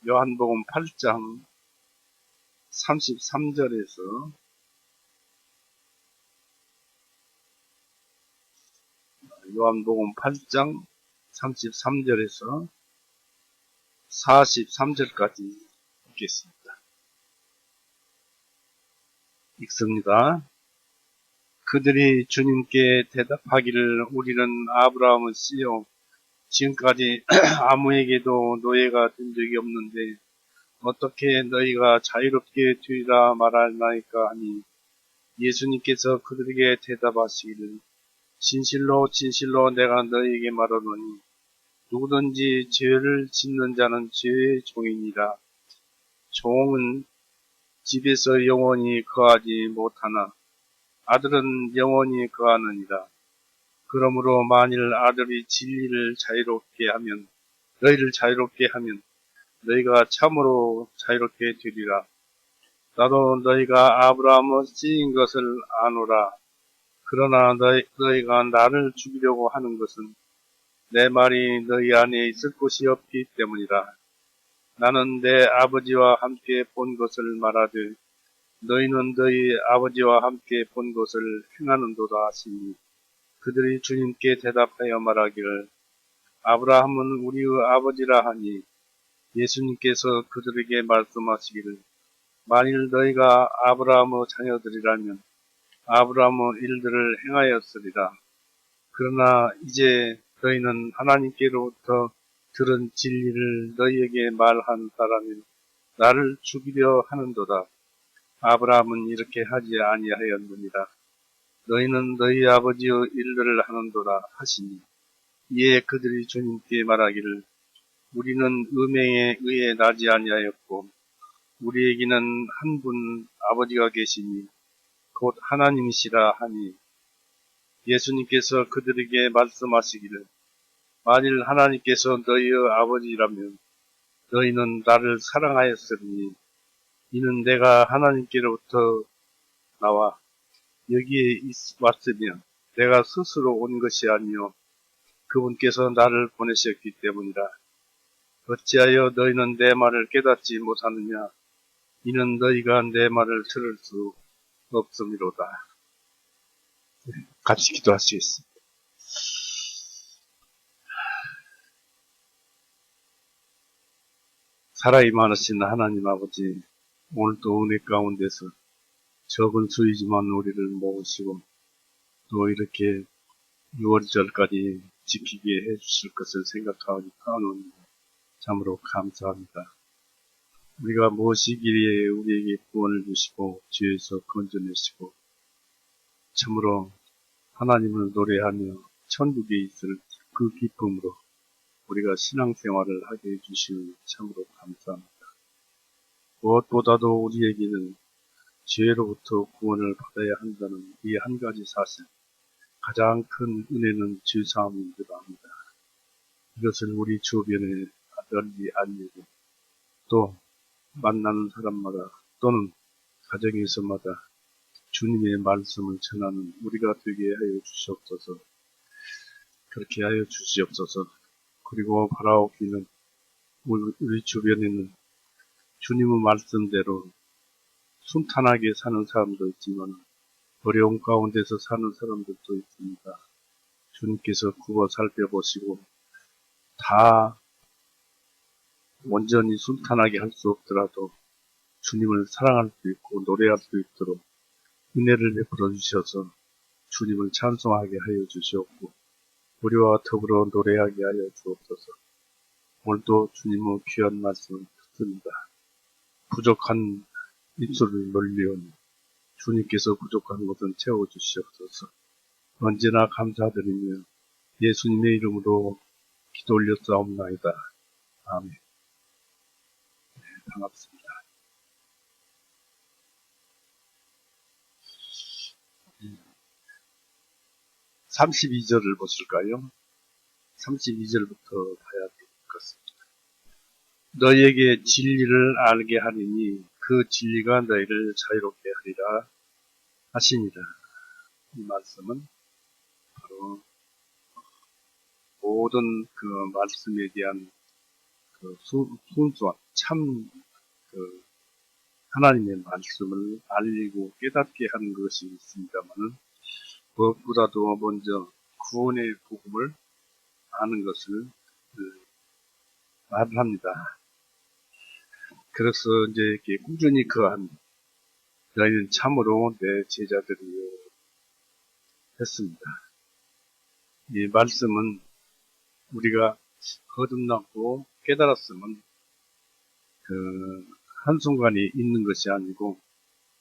요한복음 8장 33절에서 요한복음 8장 33절에서 43절까지 읽겠습니다. 읽습니다. 그들이 주님께 대답하기를 우리는 아브라함의 씨요 지금까지 아무에게도 노예가 된 적이 없는데 어떻게 너희가 자유롭게 되리라 말하나이까 하니 예수님께서 그들에게 대답하시기를 진실로 진실로 내가 너희에게 말하노니 누구든지 죄를 짓는 자는 죄의 종이니라. 종은 집에서 영원히 거하지 못하나 아들은 영원히 거하느니라. 그러므로 만일 아들이 진리를 너희를 자유롭게 하면 너희가 참으로 자유롭게 되리라. 나도 너희가 아브라함의 씨인 것을 아노라. 그러나 너희가 나를 죽이려고 하는 것은 내 말이 너희 안에 있을 곳이 없기 때문이라. 나는 내 아버지와 함께 본 것을 말하되 너희는 너희 아버지와 함께 본 것을 행하는도다 하시니 그들이 주님께 대답하여 말하기를 아브라함은 우리의 아버지라 하니 예수님께서 그들에게 말씀하시기를 만일 너희가 아브라함의 자녀들이라면 아브라함의 일들을 행하였으리라. 그러나 이제 너희는 하나님께로부터 들은 진리를 너희에게 말한 사람이 나를 죽이려 하는도다. 아브라함은 이렇게 하지 아니하였느니라. 너희는 너희 아버지의 일들을 하는도다 하시니 이에 그들이 주님께 말하기를 우리는 음행에 의해 나지 아니하였고 우리에게는 한 분 아버지가 계시니 곧 하나님이시라 하니 예수님께서 그들에게 말씀하시기를 만일 하나님께서 너희의 아버지라면 너희는 나를 사랑하였으리니 이는 내가 하나님께로부터 나와 여기에 왔으며 내가 스스로 온 것이 아니요 그분께서 나를 보내셨기 때문이라. 어찌하여 너희는 내 말을 깨닫지 못하느냐 이는 너희가 내 말을 들을 수 없음이로다. 같이 기도하시겠습니다. 사랑이 많으신 하나님 아버지, 오늘도 은혜 가운데서 적은 수이지만 우리를 모으시고 또 이렇게 6월절까지 지키게 해주실 것을 생각하니까 참으로 감사합니다. 우리가 무엇이기에 우리에게 구원을 주시고 죄에서 건져내시고 참으로 하나님을 노래하며 천국에 있을 그 기쁨으로 우리가 신앙생활을 하게 해주시니 참으로 감사합니다. 무엇보다도 우리에게는 죄로부터 구원을 받아야 한다는 이 한 가지 사실, 가장 큰 은혜는 죄사함인 줄 압니다. 이것을 우리 주변에 널리 알리고 또 만나는 사람마다 또는 가정에서마다 주님의 말씀을 전하는 우리가 되게 하여 주시옵소서. 그렇게 하여 주시옵소서. 그리고 바라옵기는 우리 주변에는 주님의 말씀대로 순탄하게 사는 사람도 있지만 어려운 가운데서 사는 사람들도 있습니다. 주님께서 굽어 살펴보시고 다 온전히 순탄하게 할 수 없더라도 주님을 사랑할 수 있고 노래할 수 있도록 은혜를 베풀어 주셔서 주님을 찬송하게 하여 주시옵고 우리와 더불어 노래하게 하여 주옵소서. 오늘도 주님의 귀한 말씀을 듣습니다. 부족한 입술을 놀리오니 주님께서 부족한 것은 채워주시옵소서. 언제나 감사드리며 예수님의 이름으로 기도 올렸사옵나이다. 아멘. 반갑습니다. 32절을 보실까요? 32절부터 봐야 될 것 같습니다. 너희에게 진리를 알게 하리니 그 진리가 너희를 자유롭게 하리라 하시니라. 이 말씀은 바로 모든 그 말씀에 대한 순수한 참 하나님의 말씀을 알리고 깨닫게 하는 것이 있습니다만은 무엇보다도 먼저 구원의 복음을 아는 것을 말합니다. 그래서 이제 이렇게 꾸준히 거한 너희는 참으로 내 제자들이요 했습니다. 이 말씀은 우리가 거듭났고 깨달았으면 한순간에 있는 것이 아니고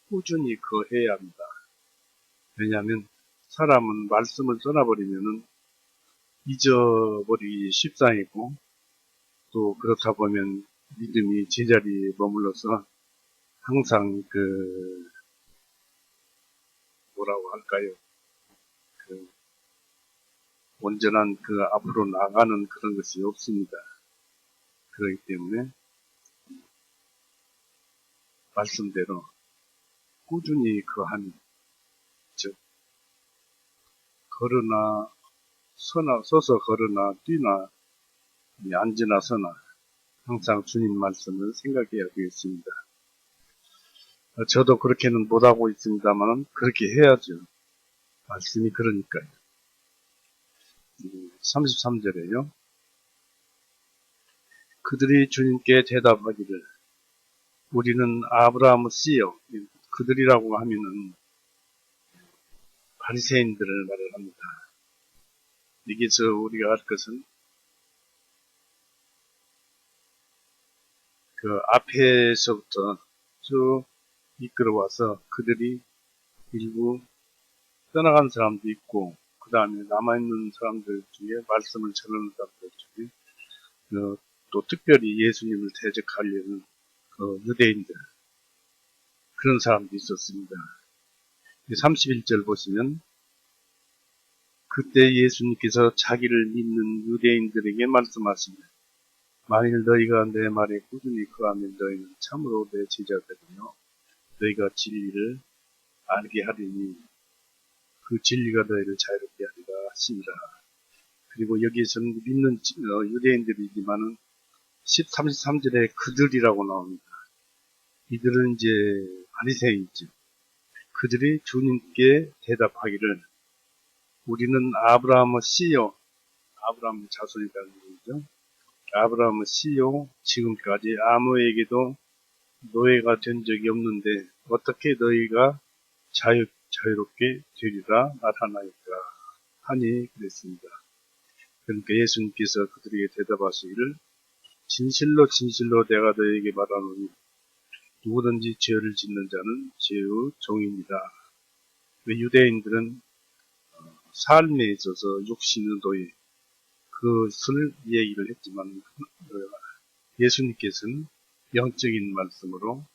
꾸준히 거해야 합니다. 왜냐하면 사람은 말씀을 떠나버리면은 잊어버리기 십상이고 또 그렇다 보면 믿음이 제자리에 머물러서 항상 뭐라고 할까요? 온전한 앞으로 나가는 그런 것이 없습니다. 그렇기 때문에 말씀대로 꾸준히 거하는, 즉 걸으나 서서 걸으나 뛰나 앉으나 서나 항상 주님 말씀을 생각해야 되겠습니다. 저도 그렇게는 못하고 있습니다만 그렇게 해야죠. 말씀이 그러니까요. 33절에요. 그들이 주님께 대답하기를 우리는 아브라함의 씨요. 그들이라고 하면은 바리새인들을 말을 합니다. 여기서 우리가 알 것은 앞에서부터 쭉 이끌어와서 그들이 일부 떠나간 사람도 있고 그 다음에 남아있는 사람들 중에 말씀을 전하는 사람들 중에 또 특별히 예수님을 대적하려는 유대인들 그런 사람도 있었습니다. 31절 보시면 그때 예수님께서 자기를 믿는 유대인들에게 말씀하시며 만일 너희가 내 말에 꾸준히 거하면 너희는 참으로 내 제자들이며 너희가 진리를 알게 하리니 그 진리가 너희를 자유롭게 하리라 하시니라. 그리고 여기에서는 믿는 유대인들이지만은 33절에 그들이라고 나옵니다. 이들은 이제 바리새인이죠. 그들이 주님께 대답하기를 우리는 아브라함의 씨요, 아브라함의 자손이라는 얘기죠. 아브라함의 씨요, 지금까지 아무에게도 노예가 된 적이 없는데 어떻게 너희가 자유롭게 되리라 나타나니까 하니 그랬습니다. 그러니까 예수님께서 그들에게 대답하시기를 진실로 진실로 내가 너희에게 말하노니 누구든지 죄를 짓는 자는 죄의 종입니다. 유대인들은 삶에 있어서 육신의 노예 그것을 얘기를 했지만 예수님께서는 영적인 말씀으로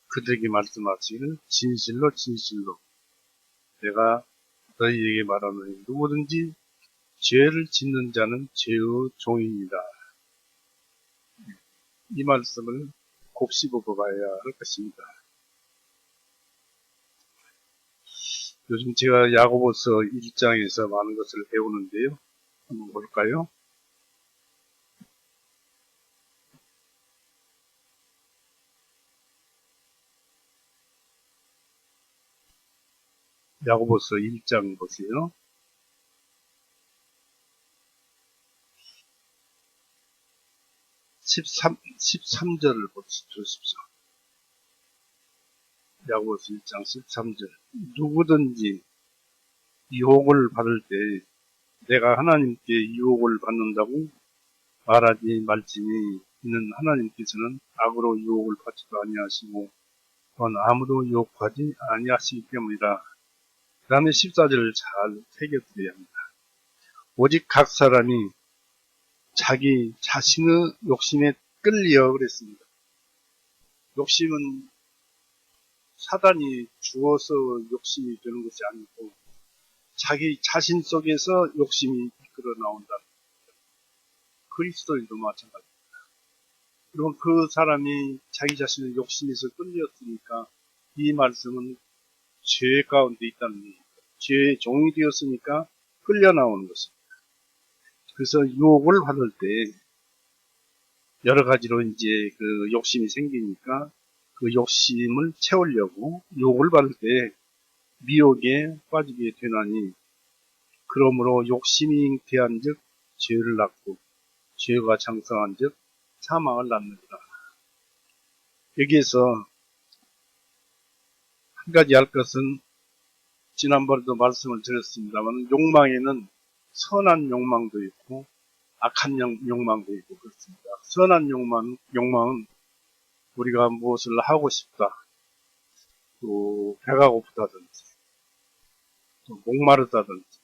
그들에게 말씀하시기를 진실로 진실로 내가 너희에게 말하노니 누구든지 죄를 짓는 자는 죄의 종입니다. 이 말씀을 곱씹어 봐야 할 것입니다. 요즘 제가 야고보서 1장에서 많은 것을 배우는데요. 한번 볼까요? 야고보서 1장 보세요. 13절을 보십시오. 야고보서 1장 13절. 누구든지 유혹을 받을 때 내가 하나님께 유혹을 받는다고 말하지 말지니 이는 하나님께서는 악으로 유혹을 받지도 아니하시고 또한 아무도 유혹하지 아니하시기 때문이라. 그 다음에 14절을 잘 새겨드려야 합니다. 오직 각 사람이 자기 자신의 욕심에 끌려 그랬습니다. 욕심은 사단이 주어서 욕심이 되는 것이 아니고 자기 자신 속에서 욕심이 이끌어 나온다. 그리스도인도 마찬가지입니다. 그럼 그 사람이 자기 자신의 욕심에서 끌렸으니까 이 말씀은 죄 가운데 있다는 얘기입니다. 죄의 종이 되었으니까 끌려 나오는 것입니다. 그래서 유혹을 받을 때 여러 가지로 이제 그 욕심이 생기니까 그 욕심을 채우려고 유혹을 받을 때 미혹에 빠지게 되나니, 그러므로 욕심이 잉태한즉 죄를 낳고 죄가 장성한즉 사망을 낳느니라. 여기에서 한 가지 할 것은, 지난번에도 말씀을 드렸습니다만 욕망에는 선한 욕망도 있고 악한 욕망도 있고 그렇습니다. 선한 욕망은 우리가 무엇을 하고 싶다, 또 배가 고프다든지, 또 목마르다든지,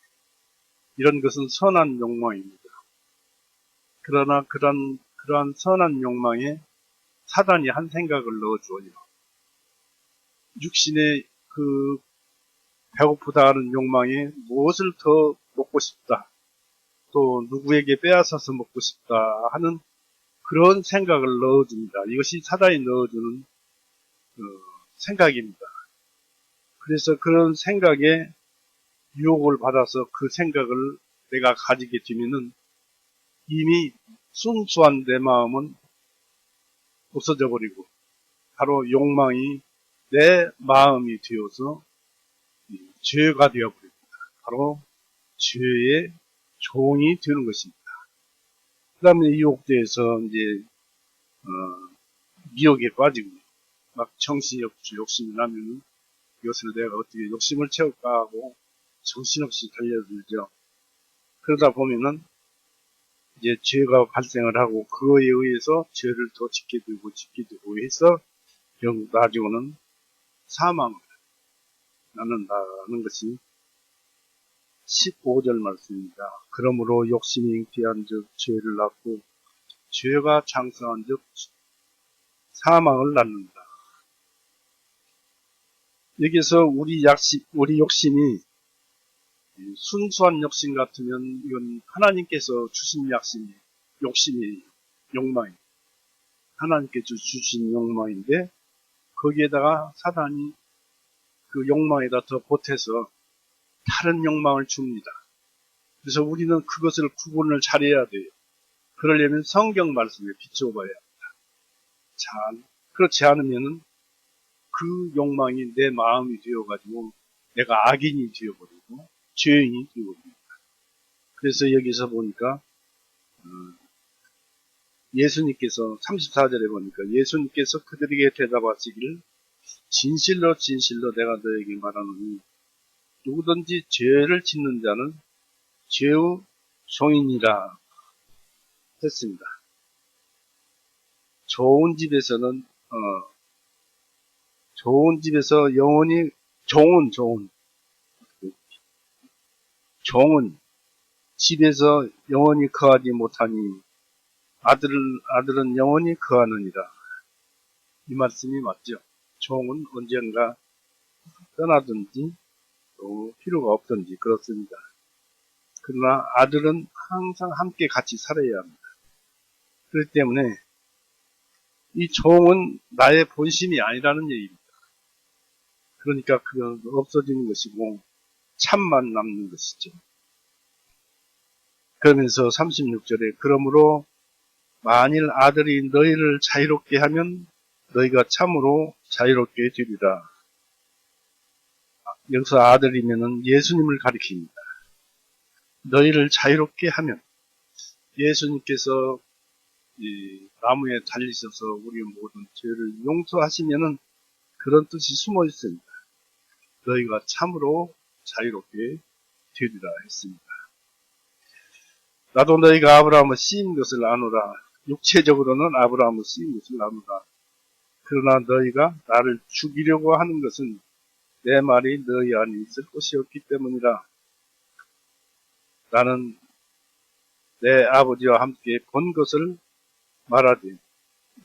이런 것은 선한 욕망입니다. 그러나 그러한 선한 욕망에 사단이 한 생각을 넣어줘요. 육신의 그 배고프다 하는 욕망에 무엇을 더 먹고 싶다, 또 누구에게 빼앗아서 먹고 싶다 하는 그런 생각을 넣어줍니다. 이것이 사단이 넣어주는 생각입니다. 그래서 그런 생각에 유혹을 받아서 그 생각을 내가 가지게 되면은 이미 순수한 내 마음은 없어져 버리고, 바로 욕망이 내 마음이 되어서 죄가 되어버립니다. 바로 죄의 종이 되는 것입니다. 그 다음에 이 욕대에서 이제 미혹에 빠지고 막 정신없이 욕심이 나면 이것을 내가 어떻게 욕심을 채울까 하고 정신없이 달려들죠. 그러다 보면은 이제 죄가 발생을 하고 그거에 의해서 죄를 더 짓게 되고 해서 결국 나중에는 사망을 낳는다는 것이 15절 말씀입니다. 그러므로 욕심이 잉태한즉 죄를 낳고 죄가 장성한즉 사망을 낳는다. 여기서 우리 욕심이 순수한 욕심 같으면 이건 하나님께서 주신 욕심이 욕망이 하나님께서 주신 욕망인데, 거기에다가 사단이 그 욕망에다 더 보태서 다른 욕망을 줍니다. 그래서 우리는 그것을 구분을 잘해야 돼요. 그러려면 성경 말씀에 비춰봐야 합니다. 그렇지 않으면은 그 욕망이 내 마음이 되어가지고 내가 악인이 되어버리고 죄인이 되어버립니다. 그래서 여기서 보니까 예수님께서 34절에 보니까 예수님께서 그들에게 대답하시기를 진실로 진실로 내가 너에게 말하노니 누구든지 죄를 짓는 자는 죄의 종이니라 했습니다. 좋은 집에서 영원히 종은 집에서 영원히 거하지 못하니 아들은 영원히 거하느니라. 이 말씀이 맞죠? 종은 언젠가 떠나든지 또 필요가 없든지 그렇습니다. 그러나 아들은 항상 함께 같이 살아야 합니다. 그렇기 때문에 이 종은 나의 본심이 아니라는 얘기입니다. 그러니까 그건 없어지는 것이고 참만 남는 것이죠. 그러면서 36절에 그러므로 만일 아들이 너희를 자유롭게 하면 너희가 참으로 자유롭게 되리라. 여기서 아들이면은 예수님을 가리킵니다. 너희를 자유롭게 하면, 예수님께서 이 나무에 달리셔서 우리 모든 죄를 용서하시면은 그런 뜻이 숨어 있습니다. 너희가 참으로 자유롭게 되리라 했습니다. 나도 너희가 아브라함을 씌인 것을 아노라. 육체적으로는 아브라함을 씌인 것을 아노라. 그러나 너희가 나를 죽이려고 하는 것은 내 말이 너희 안에 있을 것이었기 때문이라. 나는 내 아버지와 함께 본 것을 말하되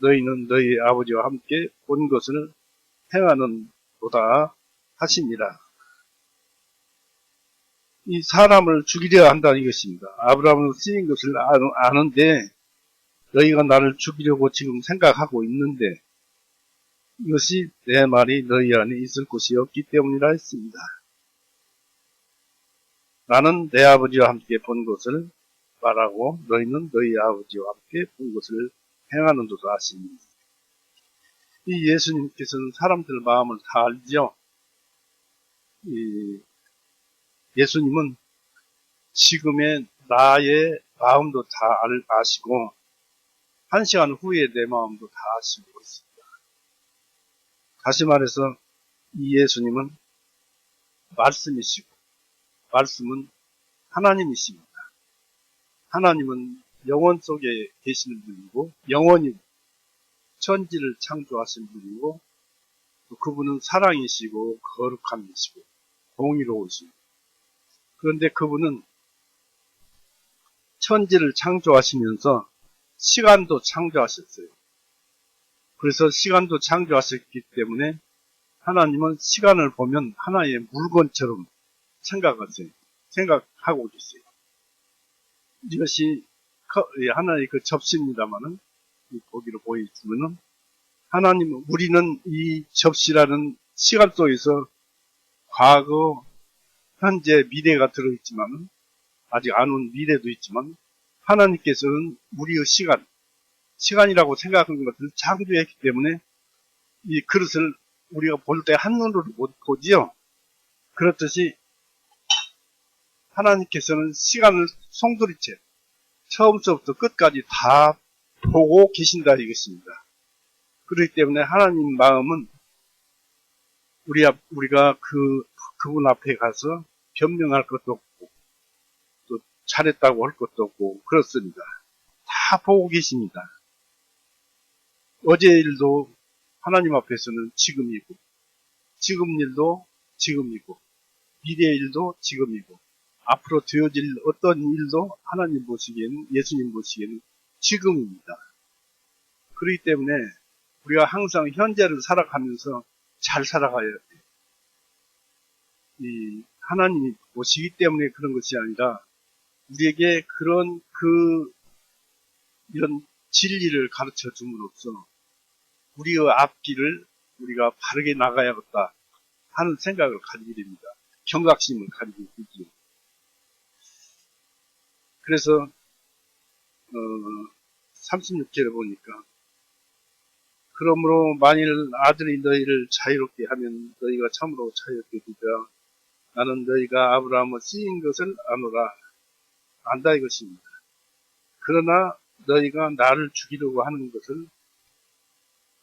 너희는 너희 아버지와 함께 본 것을 행하는도다 하시니라. 이 사람을 죽이려 한다는 것입니다. 아브라함은 쓰인 것을 아는데 너희가 나를 죽이려고 지금 생각하고 있는데 이것이 내 말이 너희 안에 있을 것이었기 때문이라 했습니다. 나는 내 아버지와 함께 본 것을 말하고 너희는 너희 아버지와 함께 본 것을 행하는도다 하시니, 이 예수님께서는 사람들 마음을 다 알죠. 이 예수님은 지금의 나의 마음도 다 아시고, 한 시간 후에 내 마음도 다 아시고 있습니다. 다시 말해서 이 예수님은 말씀이시고, 말씀은 하나님이십니다. 하나님은 영원 속에 계시는 분이고, 영원히 천지를 창조하신 분이고, 또 그분은 사랑이시고 거룩함이시고 공의로우시고, 그런데 그분은 천지를 창조하시면서 시간도 창조하셨어요. 그래서 시간도 창조하셨기 때문에 하나님은 시간을 보면 하나의 물건처럼 생각하고 계세요. 이것이 하나의 그 접시입니다만은, 보기로 보이지만은, 우리는 이 접시라는 시간 속에서 과거, 현재, 미래가 들어있지만은, 아직 안 온 미래도 있지만, 하나님께서는 우리의 시간이라고 생각하는 것을 창조했기 때문에 이 그릇을 우리가 볼 때 한눈으로 못 보지요. 그렇듯이 하나님께서는 시간을 송두리째 처음부터 끝까지 다 보고 계신다 이것입니다. 그렇기 때문에 하나님 마음은 우리가 그분 앞에 가서 변명할 것도 없고, 또 잘했다고 할 것도 없고, 그렇습니다. 다 보고 계십니다. 어제 일도 하나님 앞에서는 지금이고, 지금 일도 지금이고, 미래 일도 지금이고, 앞으로 되어질 어떤 일도 하나님 보시기에는, 예수님 보시기에는 지금입니다. 그렇기 때문에 우리가 항상 현재를 살아가면서 잘 살아가야 돼요. 이 하나님이 보시기 때문에 그런 것이 아니라 우리에게 이런 진리를 가르쳐 줌으로써 우리의 앞길을 우리가 바르게 나가야겠다 하는 생각을 가지게 됩니다. 경각심을 가지게 되죠. 그래서 36절에 보니까, 그러므로 만일 아들이 너희를 자유롭게 하면 너희가 참으로 자유롭게 되리라. 나는 너희가 아브라함의 씨인 것을 안다 이것입니다. 그러나 너희가 나를 죽이려고 하는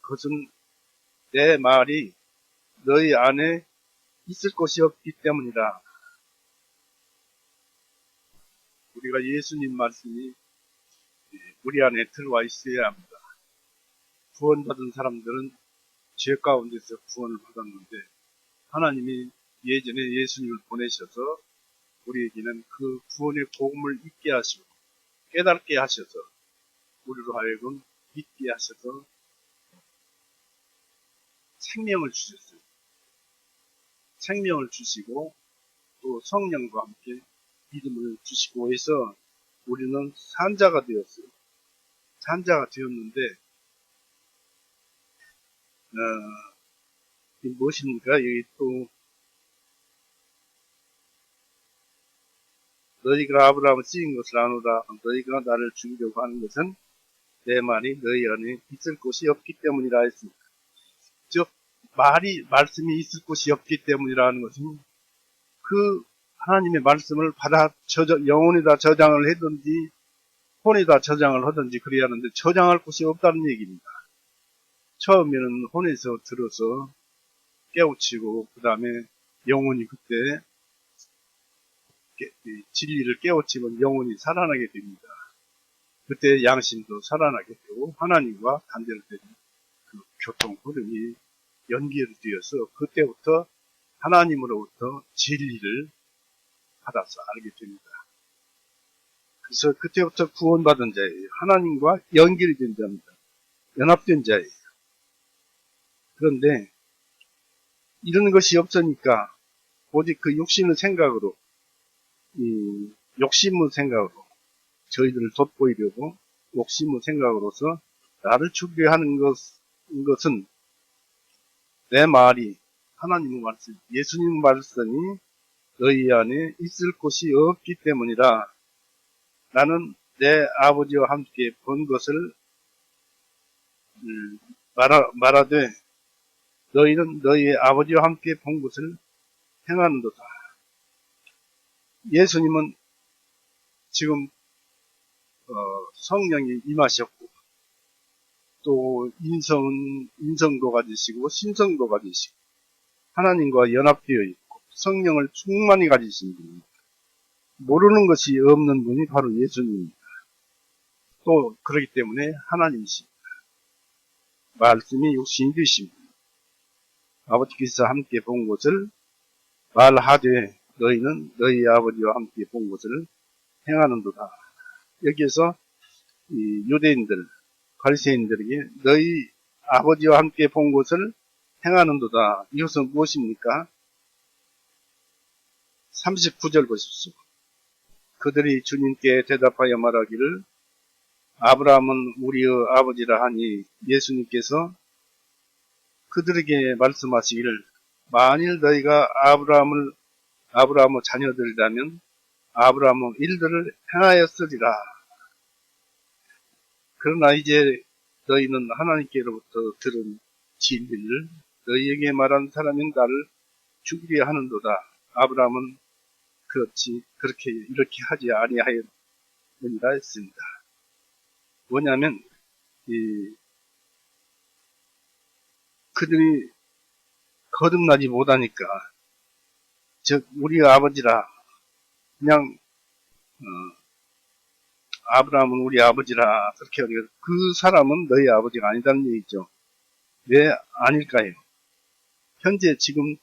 그것은 내 말이 너희 안에 있을 것이 없기 때문이라. 우리가 예수님 말씀이 우리 안에 들어와 있어야 합니다. 구원받은 사람들은 죄 가운데서 구원을 받았는데, 하나님이 예전에 예수님을 보내셔서 우리에게는 그 구원의 복음을 잊게 하시고 깨닫게 하셔서, 우리로 하여금 믿게 하셔서 생명을 주셨어요. 생명을 주시고 또 성령과 함께 믿음을 주시고 해서 우리는 산자가 되었어요. 산자가 되었는데, 무엇입니까? 여기 또 너희가 아브라함을 찍은 것을 아노라. 너희가 나를 죽이려고 하는 것은 내 말이 너희 안에 있을 곳이 없기 때문이라 했습니다. 즉 말씀이 있을 곳이 없기 때문이라는 것은 그 하나님의 말씀을 영혼에다 저장을 하든지 혼에다 저장을 하든지 그래야 하는데, 저장할 곳이 없다는 얘기입니다. 처음에는 혼에서 들어서 깨우치고, 그 다음에 영혼이 그때 진리를 깨우치면 영혼이 살아나게 됩니다. 그때 양심도 살아나게 되고 하나님과 단절되는 그 교통 흐름이 연결되어서 그때부터 하나님으로부터 진리를 받아서 알게 됩니다. 그래서 그때부터 구원받은 자예요. 하나님과 연결된 자입니다. 연합된 자예요. 그런데 이런 것이 없으니까 오직 그 욕심의 생각으로 저희들을 돋보이려고 욕심의 생각으로서 나를 죽게 하는 것은 내 말이 하나님의 말씀, 예수님 말씀이 너희 안에 있을 곳이 없기 때문이라. 나는 내 아버지와 함께 본 것을 말하되 너희는 너희의 아버지와 함께 본 것을 행하는도다. 예수님은 지금 성령이 임하셨고 또 인성도 가지시고 신성도 가지시고 하나님과 연합되어 있고 성령을 충만히 가지신 분입니다. 모르는 것이 없는 분이 바로 예수님입니다. 또 그렇기 때문에 하나님이십니다. 말씀이 육신이 되십니다. 아버지께서 함께 본 것을 말하되 너희는 너희 아버지와 함께 본 것을 행하는도다. 여기에서 이 유대인들, 바리새인들에게 너희 아버지와 함께 본 것을 행하는도다. 이것은 무엇입니까? 39절 보십시오. 그들이 주님께 대답하여 말하기를 아브라함은 우리의 아버지라 하니 예수님께서 그들에게 말씀하시기를 만일 너희가 아브라함의 자녀들이라면 아브라함은 일들을 행하였으리라. 그러나 이제 너희는 하나님께로부터 들은 진리를 너희에게 말한 사람인 나를 죽이려 하는도다. 아브라함은 그렇게 이렇게 하지 아니하였느니라 했습니다. 뭐냐면 그들이 거듭나지 못하니까 즉 우리 아버지라 그냥 아브라함은 우리 아버지라 그렇게 하니까 그 사람은 너희 아버지가 아니다는 얘기죠. 왜 아닐까요? 현재 지금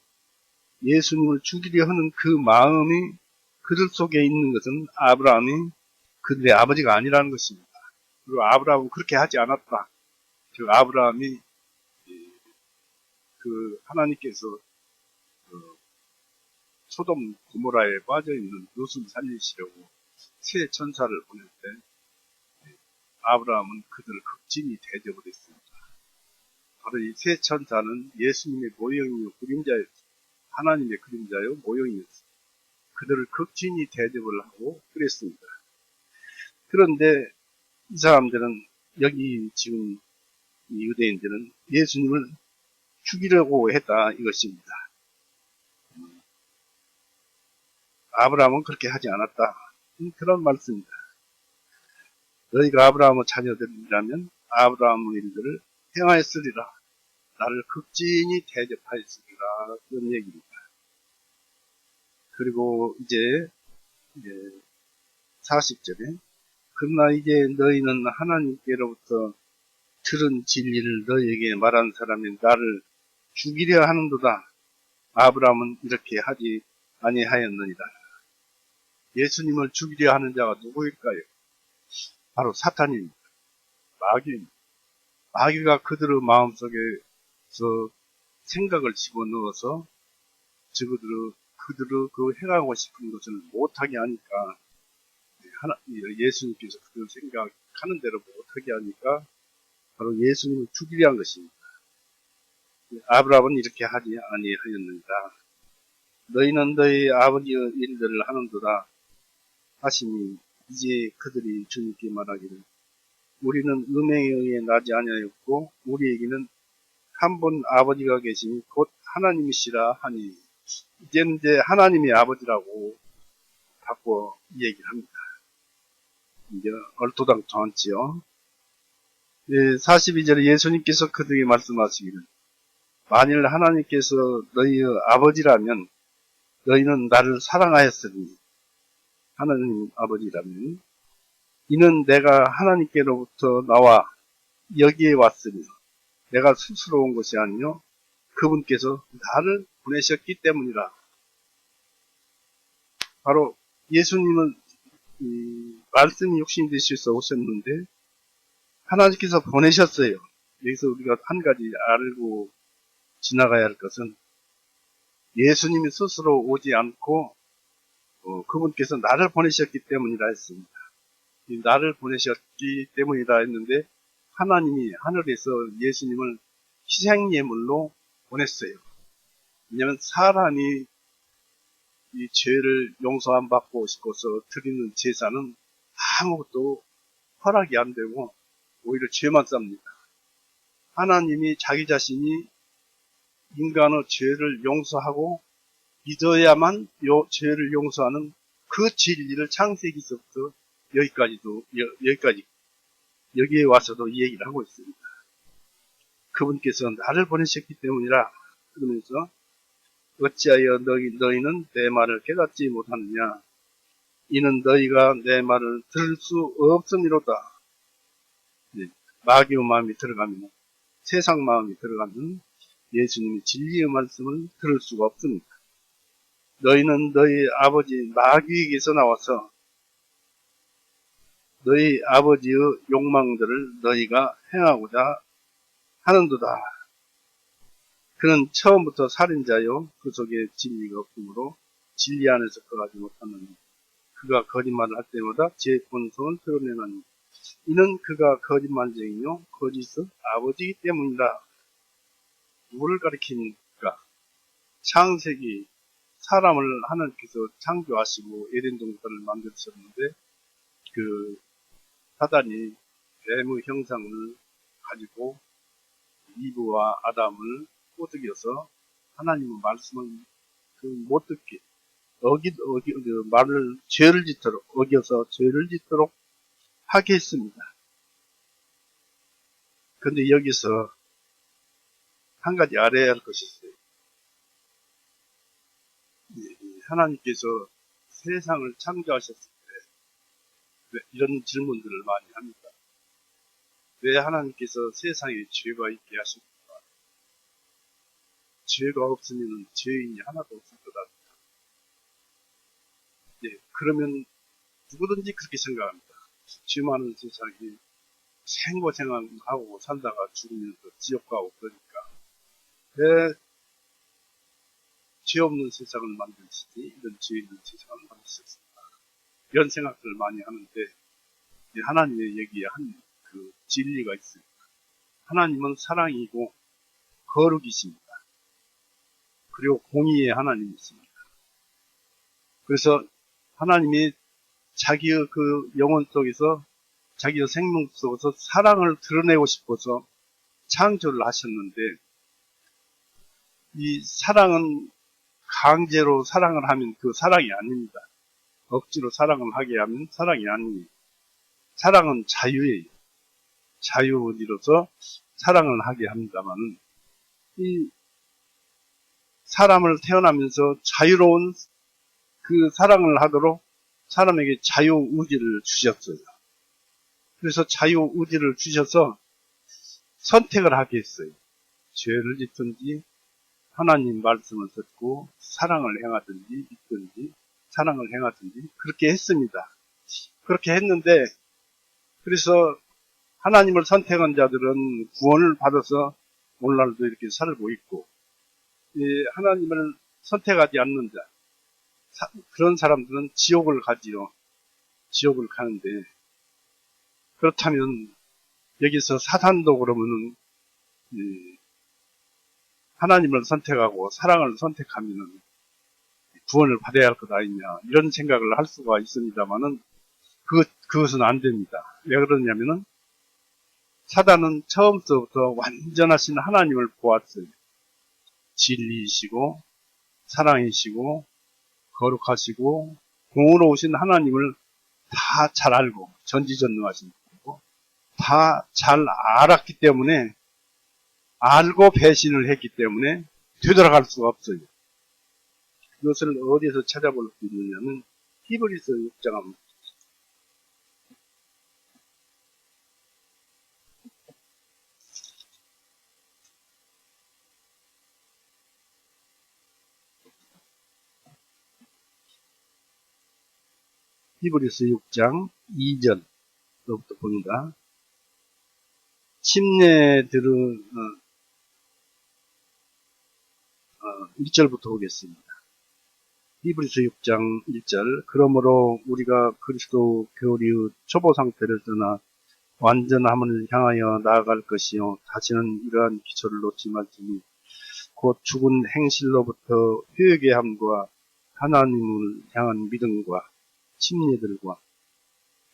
예수님을 죽이려 하는 그 마음이 그들 속에 있는 것은 아브라함이 그들의 아버지가 아니라는 것입니다. 그리고 아브라함은 그렇게 하지 않았다. 즉 아브라함이 그 하나님께서 소돔 고모라에 빠져있는 롯을 살리시려고 새 천사를 보낼 때 아브라함은 그들을 극진히 대접을 했습니다. 바로 이 새 천사는 예수님의 모형이요 그림자였습니다. 하나님의 그림자요 모형이었습니다. 그들을 극진히 대접을 하고 그랬습니다. 그런데 이 사람들은 여기 지금 이 유대인들은 예수님을 죽이려고 했다 이것입니다. 아브라함은 그렇게 하지 않았다. 그런 말씀입니다. 너희가 아브라함의 자녀들이라면 아브라함의 일들을 행하였으리라. 나를 극진히 대접하였으리라. 그런 얘기입니다. 그리고 이제 40절에 그러나 이제 너희는 하나님께로부터 들은 진리를 너희에게 말한 사람인 나를 죽이려 하는도다. 아브라함은 이렇게 하지 아니하였느니라. 예수님을 죽이려 하는 자가 누구일까요? 바로 사탄입니다. 마귀입니다. 마귀가 그들의 마음속에서 생각을 집어넣어서 그들의 그 행하고 싶은 것을 못하게 하니까 예수님께서 그들 생각하는 대로 못하게 하니까 바로 예수님을 죽이려 한 것입니다. 아브라함은 이렇게 하지 아니하였느니라. 너희는 너희 아버지의 일들을 하는도다 하시니 이제 그들이 주님께 말하기를 우리는 음행에 의해 나지 아니하였고 우리에게는 한 분 아버지가 계시니 곧 하나님이시라 하니 이제는 이제 하나님이 아버지라고 바꿔 얘기를 합니다. 이제 얼토당토하지요. 42절에 예수님께서 그들에게 말씀하시기를 만일 하나님께서 너희의 아버지라면 너희는 나를 사랑하였으니 하나님 아버지라면 이는 내가 하나님께로부터 나와 여기에 왔으며 내가 스스로 온 것이 아니요 그분께서 나를 보내셨기 때문이라. 바로 예수님은 말씀이 육신이 되셔서 오셨는데 하나님께서 보내셨어요. 여기서 우리가 한 가지 알고 지나가야 할 것은 예수님이 스스로 오지 않고 그분께서 나를 보내셨기 때문이라 했습니다. 나를 보내셨기 때문이라 했는데 하나님이 하늘에서 예수님을 희생예물로 보냈어요. 왜냐하면 사람이 이 죄를 용서 안 받고 싶어서 드리는 제사는 아무것도 허락이 안 되고 오히려 죄만 쌓습니다. 하나님이 자기 자신이 인간의 죄를 용서하고 믿어야만 죄를 용서하는 그 진리를 창세기서부터 여기까지 여기에 와서도 이 얘기를 하고 있습니다. 그분께서 나를 보내셨기 때문이라. 그러면서 어찌하여 너희는 내 말을 깨닫지 못하느냐. 이는 너희가 내 말을 들을 수 없음이로다. 마귀의 마음이 들어가면, 세상 마음이 들어가면 예수님이 진리의 말씀을 들을 수가 없습니다. 너희는 너희 아버지 마귀에게서 나와서 너희 아버지의 욕망들을 너희가 행하고자 하는도다. 그는 처음부터 살인자요, 그 속에 진리가 없으므로 진리 안에서 거하지 못하느니 그가 거짓말을 할 때마다 제 본성을 드러내나니 이는 그가 거짓말쟁이요 거짓의 아버지이기 때문이다. 누구를 가리킵니까? 창세기 사람을 하나님께서 창조하시고 에덴 동산을 만드셨는데 그 사단이 뱀의 형상을 가지고 이브와 아담을 꼬드겨서 하나님의 말씀을 못 듣게 말을 죄를 짓도록 어겨서 죄를 짓도록 하게 했습니다. 그런데 여기서 한 가지 알아야 할 것이 있어요. 하나님께서 세상을 창조하셨을 때 이런 질문들을 많이 합니다. 왜 하나님께서 세상에 죄가 있게 하십니까? 죄가 없으면 죄인이 하나도 없을 거다. 그러면 누구든지 그렇게 생각합니다. 죄 많은 세상에 생고생하고 살다가 죽으면서 지옥 가고 그러니까 왜 죄 없는 세상을 만드시지 이런 죄 있는 세상을 만드셨습니다. 이런 생각들을 많이 하는데 하나님의 얘기에 한 그 진리가 있습니다. 하나님은 사랑이고 거룩이십니다. 그리고 공의의 하나님이십니다. 그래서 하나님이 자기의 그 영혼 속에서 자기의 생명 속에서 사랑을 드러내고 싶어서 창조를 하셨는데 이 사랑은 강제로 사랑을 하면 그 사랑이 아닙니다. 억지로 사랑을 하게 하면 사랑이 아닙니다. 사랑은 자유예요. 자유의지로서 사랑을 하게 합니다만 이 사람을 태어나면서 자유로운 그 사랑을 하도록 사람에게 자유의지를 주셨어요. 그래서 자유의지를 주셔서 선택을 하게 했어요. 죄를 짓든지 하나님 말씀을 듣고 사랑을 행하든지 믿든지 사랑을 행하든지 그렇게 했습니다. 그렇게 했는데 그래서 하나님을 선택한 자들은 구원을 받아서 오늘날도 이렇게 살고 있고 하나님을 선택하지 않는 자 그런 사람들은 지옥을 가지요. 지옥을 가는데 그렇다면 여기서 사탄도 그러면은 하나님을 선택하고 사랑을 선택하면은 구원을 받아야 할 것 아니냐 이런 생각을 할 수가 있습니다만은 그것은 안 됩니다. 왜 그러냐면은 사단은 처음부터 완전하신 하나님을 보았어요. 진리이시고 사랑이시고 거룩하시고 공의로우신 하나님을 다 잘 알고 전지전능하신 분이고 다 잘 알았기 때문에 알고 배신을 했기 때문에 되돌아갈 수가 없어요. 그것을 어디서 찾아볼 수 있느냐면 히브리서 6장 한번 히브리서 6장 2절부터 봅니다. 침례들은 1절부터 보겠습니다. 히브리서 6장 1절 그러므로 우리가 그리스도 교리의 초보 상태를 떠나 완전함을 향하여 나아갈 것이요 다시는 이러한 기초를 놓지 말지니 곧 죽은 행실로부터 회개함과 하나님을 향한 믿음과 침례들과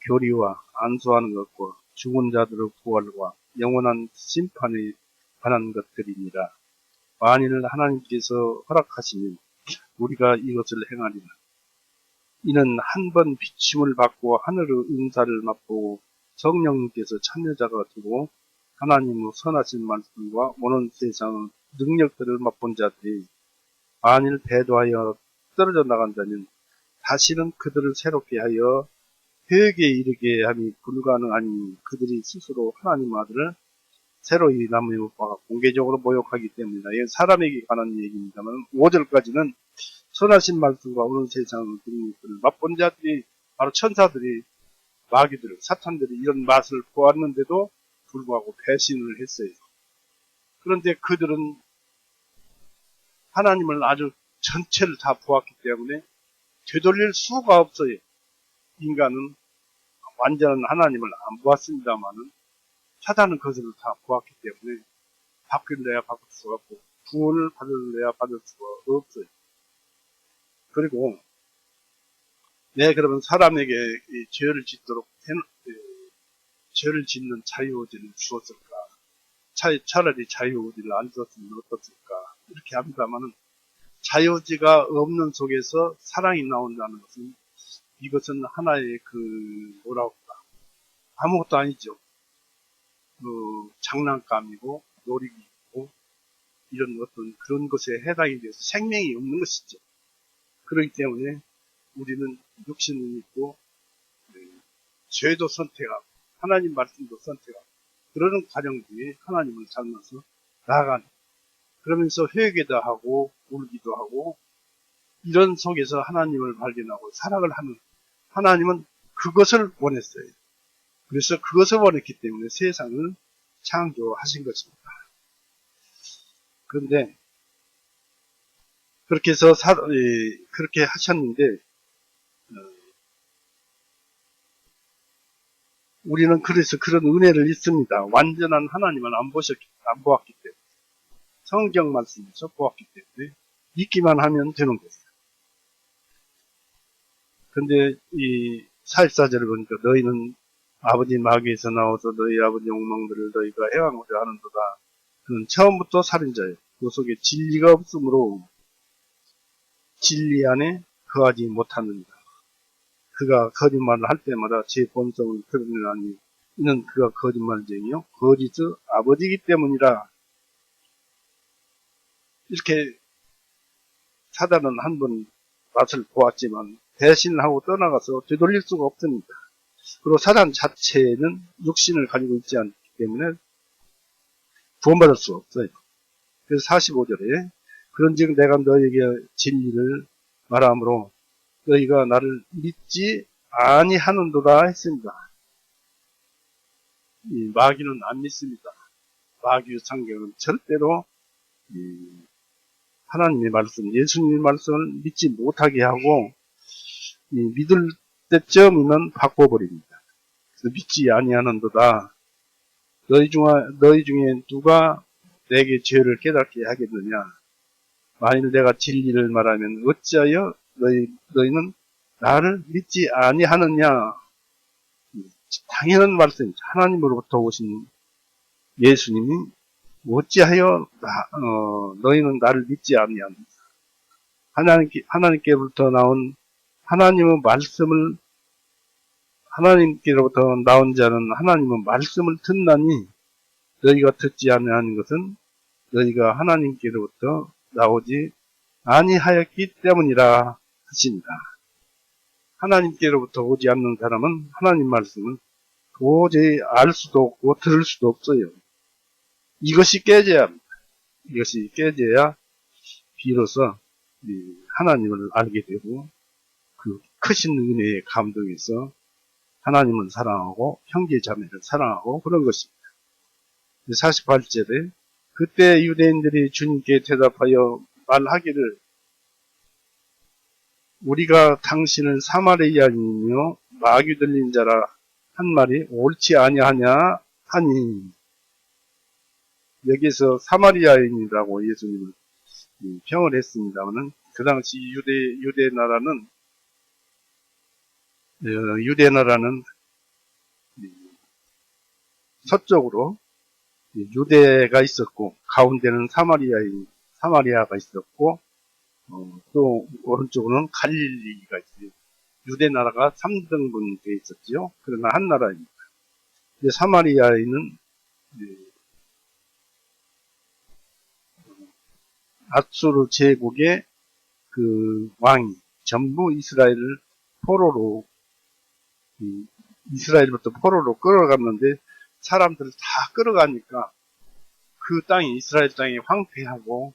교리와 안수하는 것과 죽은 자들의 부활과 영원한 심판에 관한 것들이니라. 만일 하나님께서 허락하시면 우리가 이것을 행하리라. 이는 한 번 비침을 받고 하늘의 은사를 맛보고 성령님께서 참여자가 되고 하나님의 선하신 말씀과 오는 세상의 능력들을 맛본 자들이 만일 배도하여 떨어져 나간다면 다시는 그들을 새롭게 하여 회개에 이르게 함이 불가능하니 그들이 스스로 하나님 아들을 새로이 나무에 못 박아 공개적으로 모욕하기 때문이다. 이건 사람에게 관한 얘기입니다만 5절까지는 선하신 말씀과 오는 세상의 능력들을 맛본 자들이 바로 천사들이 마귀들, 사탄들이 이런 맛을 보았는데도 불구하고 배신을 했어요. 그런데 그들은 하나님을 아주 전체를 다 보았기 때문에 되돌릴 수가 없어요. 인간은 완전한 하나님을 안 보았습니다만은 사단은 그것을 다 보았기 때문에 바뀔래야 바꿀 수가 없고 구원을 받을래야 받을 수가 없어요. 그리고 내 그러면 사람에게 이 죄를 짓도록 죄를 짓는 자유의지를 주었을까? 차라리 자유의지를 안 줬으면 어떻을까? 이렇게 합니다만은 자유의지가 없는 속에서 사랑이 나온다는 것은 이것은 하나의 뭐라고 할까? 아무것도 아니죠. 장난감이고 놀이기고 이런 어떤 그런 것에 해당이 돼서 생명이 없는 것이죠. 그렇기 때문에 우리는 육신이 있고 죄도 선택하고 하나님 말씀도 선택하고 그러는 과정 중에 하나님을 닮아서 나아가는 그러면서 회개도 하고 울기도 하고 이런 속에서 하나님을 발견하고 사랑을 하는 하나님은 그것을 원했어요. 그래서 그것을 원했기 때문에 세상을 창조하신 것입니다. 그런데 그렇게 해서 그렇게 하셨는데 우리는 그래서 그런 은혜를 있습니다. 완전한 하나님을 안 보았기 때문에 성경 말씀에서 보았기 때문에 믿기만 하면 되는 거예요. 근데 이 44절을 보니까 너희는 아버지 마귀에서 나와서 너희 아버지 욕망들을 너희가 행하고자 하는도다. 그는 처음부터 살인자예요. 그 속에 진리가 없으므로 진리 안에 거하지 못하느니라. 그가 거짓말을 할 때마다 제 본성을 드러내나니 이는 그가 거짓말쟁이요 거짓의 아버지이기 때문이라. 이렇게 사단은 한 번 맛을 보았지만 배신하고 떠나가서 되돌릴 수가 없습니다. 그리고 사단 자체는 육신을 가지고 있지 않기 때문에 구원받을 수가 없어요. 그래서 45절에 그런즉 내가 너에게 진리를 말하므로 너희가 나를 믿지 아니하는도다 했습니다. 이 마귀는 안 믿습니다. 마귀의 상경은 절대로 하나님의 말씀, 예수님의 말씀을 믿지 못하게 하고 믿을 때쯤이면 바꿔버립니다. 그래서 믿지 아니하는도다. 너희 중에 누가 내게 죄를 깨닫게 하겠느냐? 만일 내가 진리를 말하면 어찌하여 너희는 나를 믿지 아니하느냐? 당연한 말씀이죠. 하나님으로부터 오신 예수님이 어찌하여 너희는 나를 믿지 아니하느냐? 하나님께로부터 나온 하나님의 말씀을 하나님께로부터 나온 자는 하나님의 말씀을 듣나니 너희가 듣지 아니하는 것은 너희가 하나님께로부터 나오지 아니하였기 때문이라 하신다. 하나님께로부터 오지 않는 사람은 하나님 말씀을 도저히 알 수도 없고 들을 수도 없어요. 이것이 깨져야 합니다. 이것이 깨져야 비로소 하나님을 알게 되고 그 크신 은혜에 감동해서 하나님을 사랑하고 형제 자매를 사랑하고 그런 것입니다. 48절에 그때 유대인들이 주님께 대답하여 말하기를 우리가 당신을 사마리아인이며 마귀 들린 자라 한 말이 옳지 아니하냐 하니 여기서 사마리아인이라고 예수님을 평을 했습니다만은 그 당시 유대 나라는 서쪽으로 유대가 있었고, 가운데는 사마리아가 있었고, 또 오른쪽으로는 갈릴리가 있어요. 유대 나라가 3등분 되어 있었지요. 그러나 한 나라입니다. 이제 사마리아에는 아수르 제국의 그 왕이 전부 이스라엘부터 포로로 끌어갔는데, 사람들을 다 끌어가니까 그 땅이, 이스라엘 땅이 황폐하고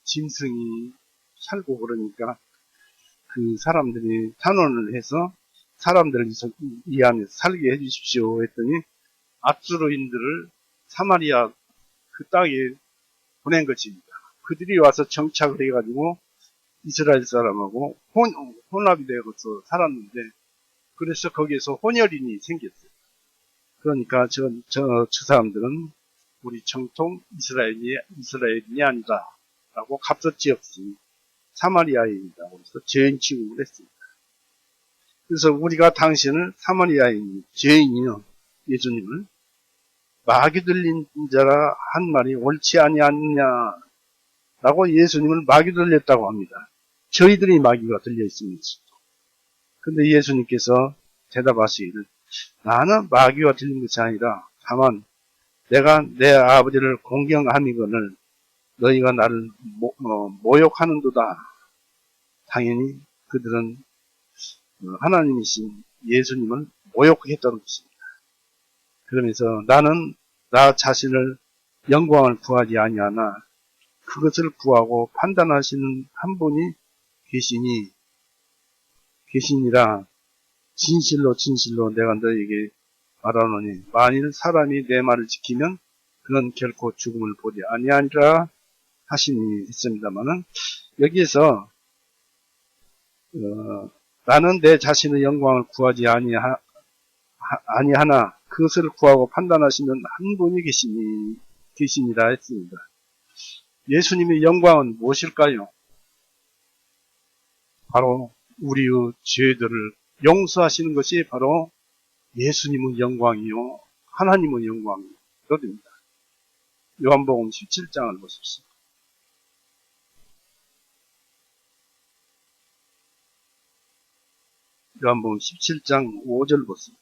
짐승이 살고 그러니까 그 사람들이 탄원을 해서 사람들을 이 안에 살게 해주십시오 했더니 압수르인들을 사마리아 그 땅에 보낸 것입니다. 그들이 와서 정착을 해가지고 이스라엘 사람하고 혼합이 되어서 살았는데, 그래서 거기에서 혼혈인이 생겼어요. 그러니까 저 사람들은 우리 정통 이스라엘인이 아니다 라고 값어치 없이 사마리아인이라고 해서 죄인 취급을 했습니다. 그래서 우리가 당신을 사마리아인, 죄인이요, 예수님을 마귀 들린 자라 한 말이 옳지 아니하느냐 라고 예수님을 마귀 들렸다고 합니다. 저희들이 마귀가 들려 있습니다. 근데 예수님께서 대답하시기를, 나는 마귀가 들린 것이 아니라 다만 내가 내 아버지를 공경함이거늘 너희가 나를 모욕하는도다. 당연히 그들은 하나님이신 예수님을 모욕했다는 것입니다. 그러면서 나는 나 자신을 영광을 구하지 아니하나 그것을 구하고 판단하시는 한 분이 계시니라. 진실로 진실로 내가 너에게 말하노니 만일 사람이 내 말을 지키면 그는 결코 죽음을 보지 아니하리라 하시니 했습니다마는, 여기에서 나는 내 자신의 영광을 구하지 아니하나 그것을 구하고 판단하시는 한 분이 계시니라 했습니다. 예수님의 영광은 무엇일까요? 바로 우리의 죄들을 용서하시는 것이 바로 예수님의 영광이요, 하나님의 영광이거 됩니다. 요한복음 17장을 보십시오. 요한복음 17장 5절 보십니다.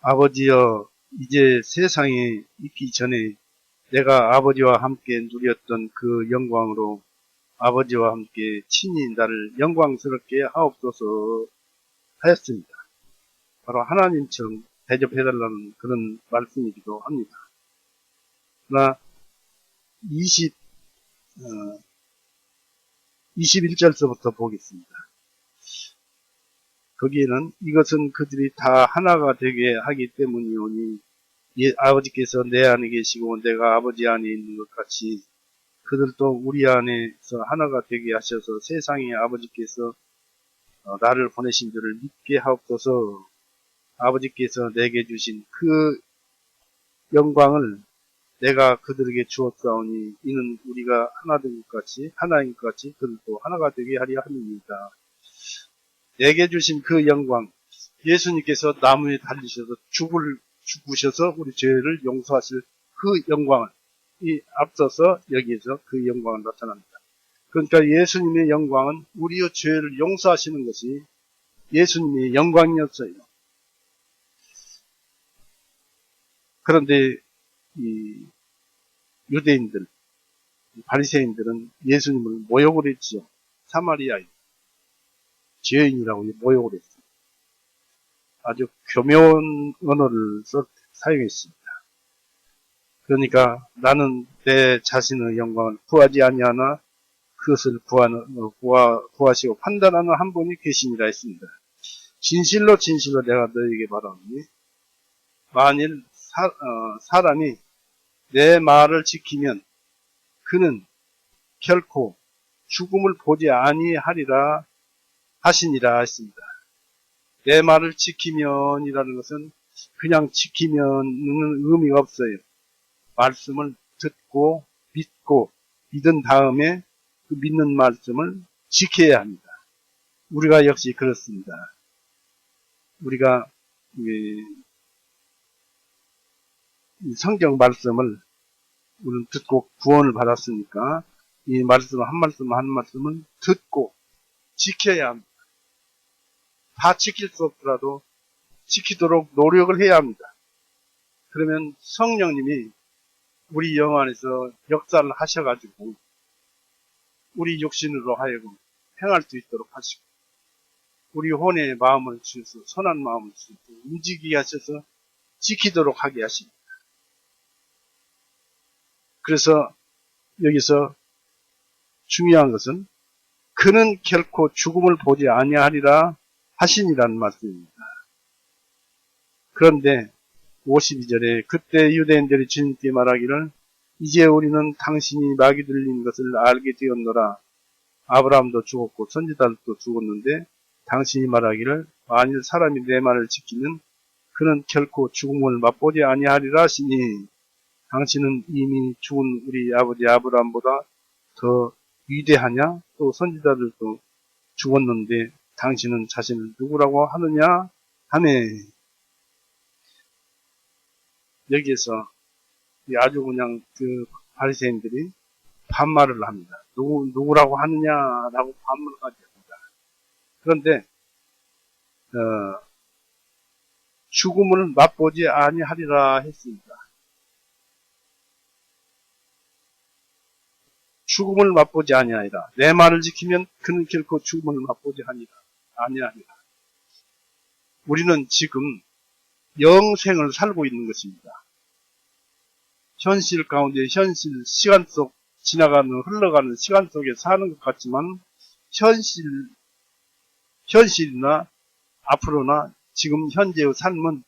아버지여, 이제 세상에 있기 전에 내가 아버지와 함께 누렸던 그 영광으로 아버지와 함께 친히 나를 영광스럽게 하옵소서 하였습니다. 바로 하나님처럼 대접해달라는 그런 말씀이기도 합니다. 그러나 21절서부터 보겠습니다. 거기에는 이것은 그들이 다 하나가 되게 하기 때문이오니 아버지께서 내 안에 계시고 내가 아버지 안에 있는 것 같이 그들도 우리 안에서 하나가 되게 하셔서 세상에 아버지께서 나를 보내신 줄을 믿게 하옵소서. 아버지께서 내게 주신 그 영광을 내가 그들에게 주었사오니 이는 우리가 하나인 것 같이 그들도 하나가 되게 하려 함입니다. 내게 주신 그 영광, 예수님께서 나무에 달리셔서 죽으셔서 우리 죄를 용서하실 그 영광을 앞서서 여기에서 그 영광을 나타납니다. 그러니까 예수님의 영광은 우리의 죄를 용서하시는 것이 예수님의 영광이었어요. 그런데 이 유대인들, 바리새인들은 예수님을 모욕을 했지요. 사마리아인, 죄인이라고 모욕을 했어요. 아주 교묘한 언어를 사용했습니다. 그러니까 나는 내 자신의 영광을 구하지 아니하나 그것을 구하시고 판단하는 한 분이 계시니라 했습니다. 진실로 진실로 내가 너에게 말하노니 만일 사람이 내 말을 지키면 그는 결코 죽음을 보지 아니하리라 하시니라 했습니다. 내 말을 지키면이라는 것은 그냥 지키면은 의미가 없어요. 말씀을 듣고 믿고 믿은 다음에 그 믿는 말씀을 지켜야 합니다. 우리가 역시 그렇습니다. 우리가 이 성경 말씀을 우리는 듣고 구원을 받았으니까 이 말씀 한 말씀은 듣고 지켜야 합니다. 다 지킬 수 없더라도 지키도록 노력을 해야 합니다. 그러면 성령님이 우리 영 안에서 역사를 하셔가지고 우리 육신으로 하여금 행할 수 있도록 하시고 우리 혼의 마음을 주셔서 선한 마음을 주셔서 움직이게 하셔서 지키도록 하게 하십니다. 그래서 여기서 중요한 것은 그는 결코 죽음을 보지 아니하리라 하시니라는 말씀입니다. 그런데 52절에 그때 유대인들이 주님께 말하기를 이제 우리는 당신이 마귀 들린 것을 알게 되었노라. 아브라함도 죽었고 선지자들도 죽었는데 당신이 말하기를 만일 사람이 내 말을 지키면 그는 결코 죽음을 맛보지 아니하리라 하시니 당신은 이미 죽은 우리 아버지 아브라함보다 더 위대하냐? 또 선지자들도 죽었는데 당신은 자신을 누구라고 하느냐? 하네. 여기에서 아주 그냥 그 바리새인들이 반말을 합니다. 누구라고 하느냐라고 반말까지 합니다. 그런데 죽음을 맛보지 아니하리라 했습니다. 죽음을 맛보지 아니하리라. 내 말을 지키면 그는 결코 죽음을 맛보지 아니하리라. 우리는 지금 영생을 살고 있는 것입니다. 현실 가운데 현실 시간 속 흘러가는 시간 속에 사는 것 같지만 현실이나 앞으로나 지금 현재의 삶은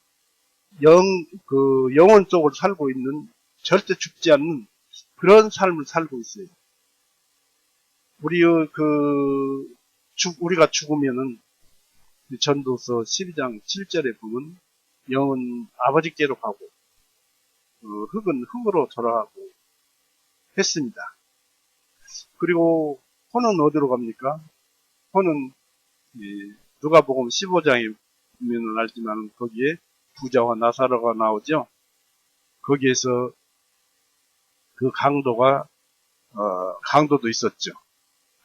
영혼 속을 살고 있는 절대 죽지 않는 그런 삶을 살고 있어요. 우리가 죽으면은 전도서 12장 7절에 보면 영은 아버지께로 가고 흙은 흙으로 돌아가고 했습니다. 그리고 혼은 어디로 갑니까? 혼은 누가복음 15장에 보면 알지만 거기에 부자와 나사로가 나오죠. 거기에서 그 강도도 있었죠.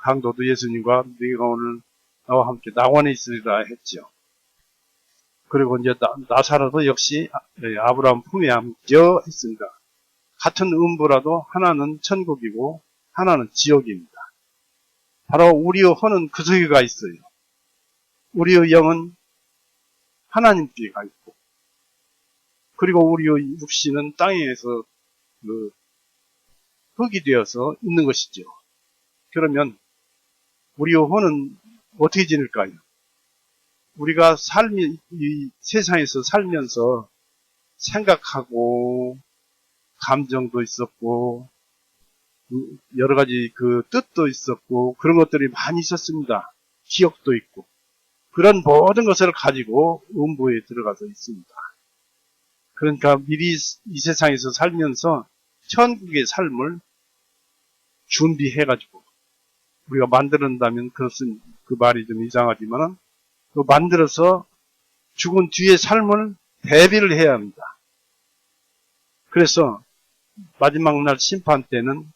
강도도 예수님과 네가 오늘 나와 함께 낙원에 있으리라 했죠. 그리고 이제 나사로도 역시 아브라함 품에 안겨 있습니다. 같은 음부라도 하나는 천국이고 하나는 지옥입니다. 바로 우리의 혼은 그 속에 가 있어요. 우리의 영은 하나님께 가 있고, 그리고 우리의 육신은 땅에서 흙이 되어서 있는 것이죠. 그러면 우리의 혼은 어떻게 지낼까요? 우리가 이 세상에서 살면서 생각하고 감정도 있었고 여러 가지 그 뜻도 있었고 그런 것들이 많이 있었습니다. 기억도 있고 그런 모든 것을 가지고 음부에 들어가서 있습니다. 그러니까 미리 이 세상에서 살면서 천국의 삶을 준비해가지고 우리가 만들었다면 그것은 그 말이 좀 이상하지만은 만들어서 죽은 뒤의 삶을 대비를 해야 합니다. 그래서 마지막 날 심판 때는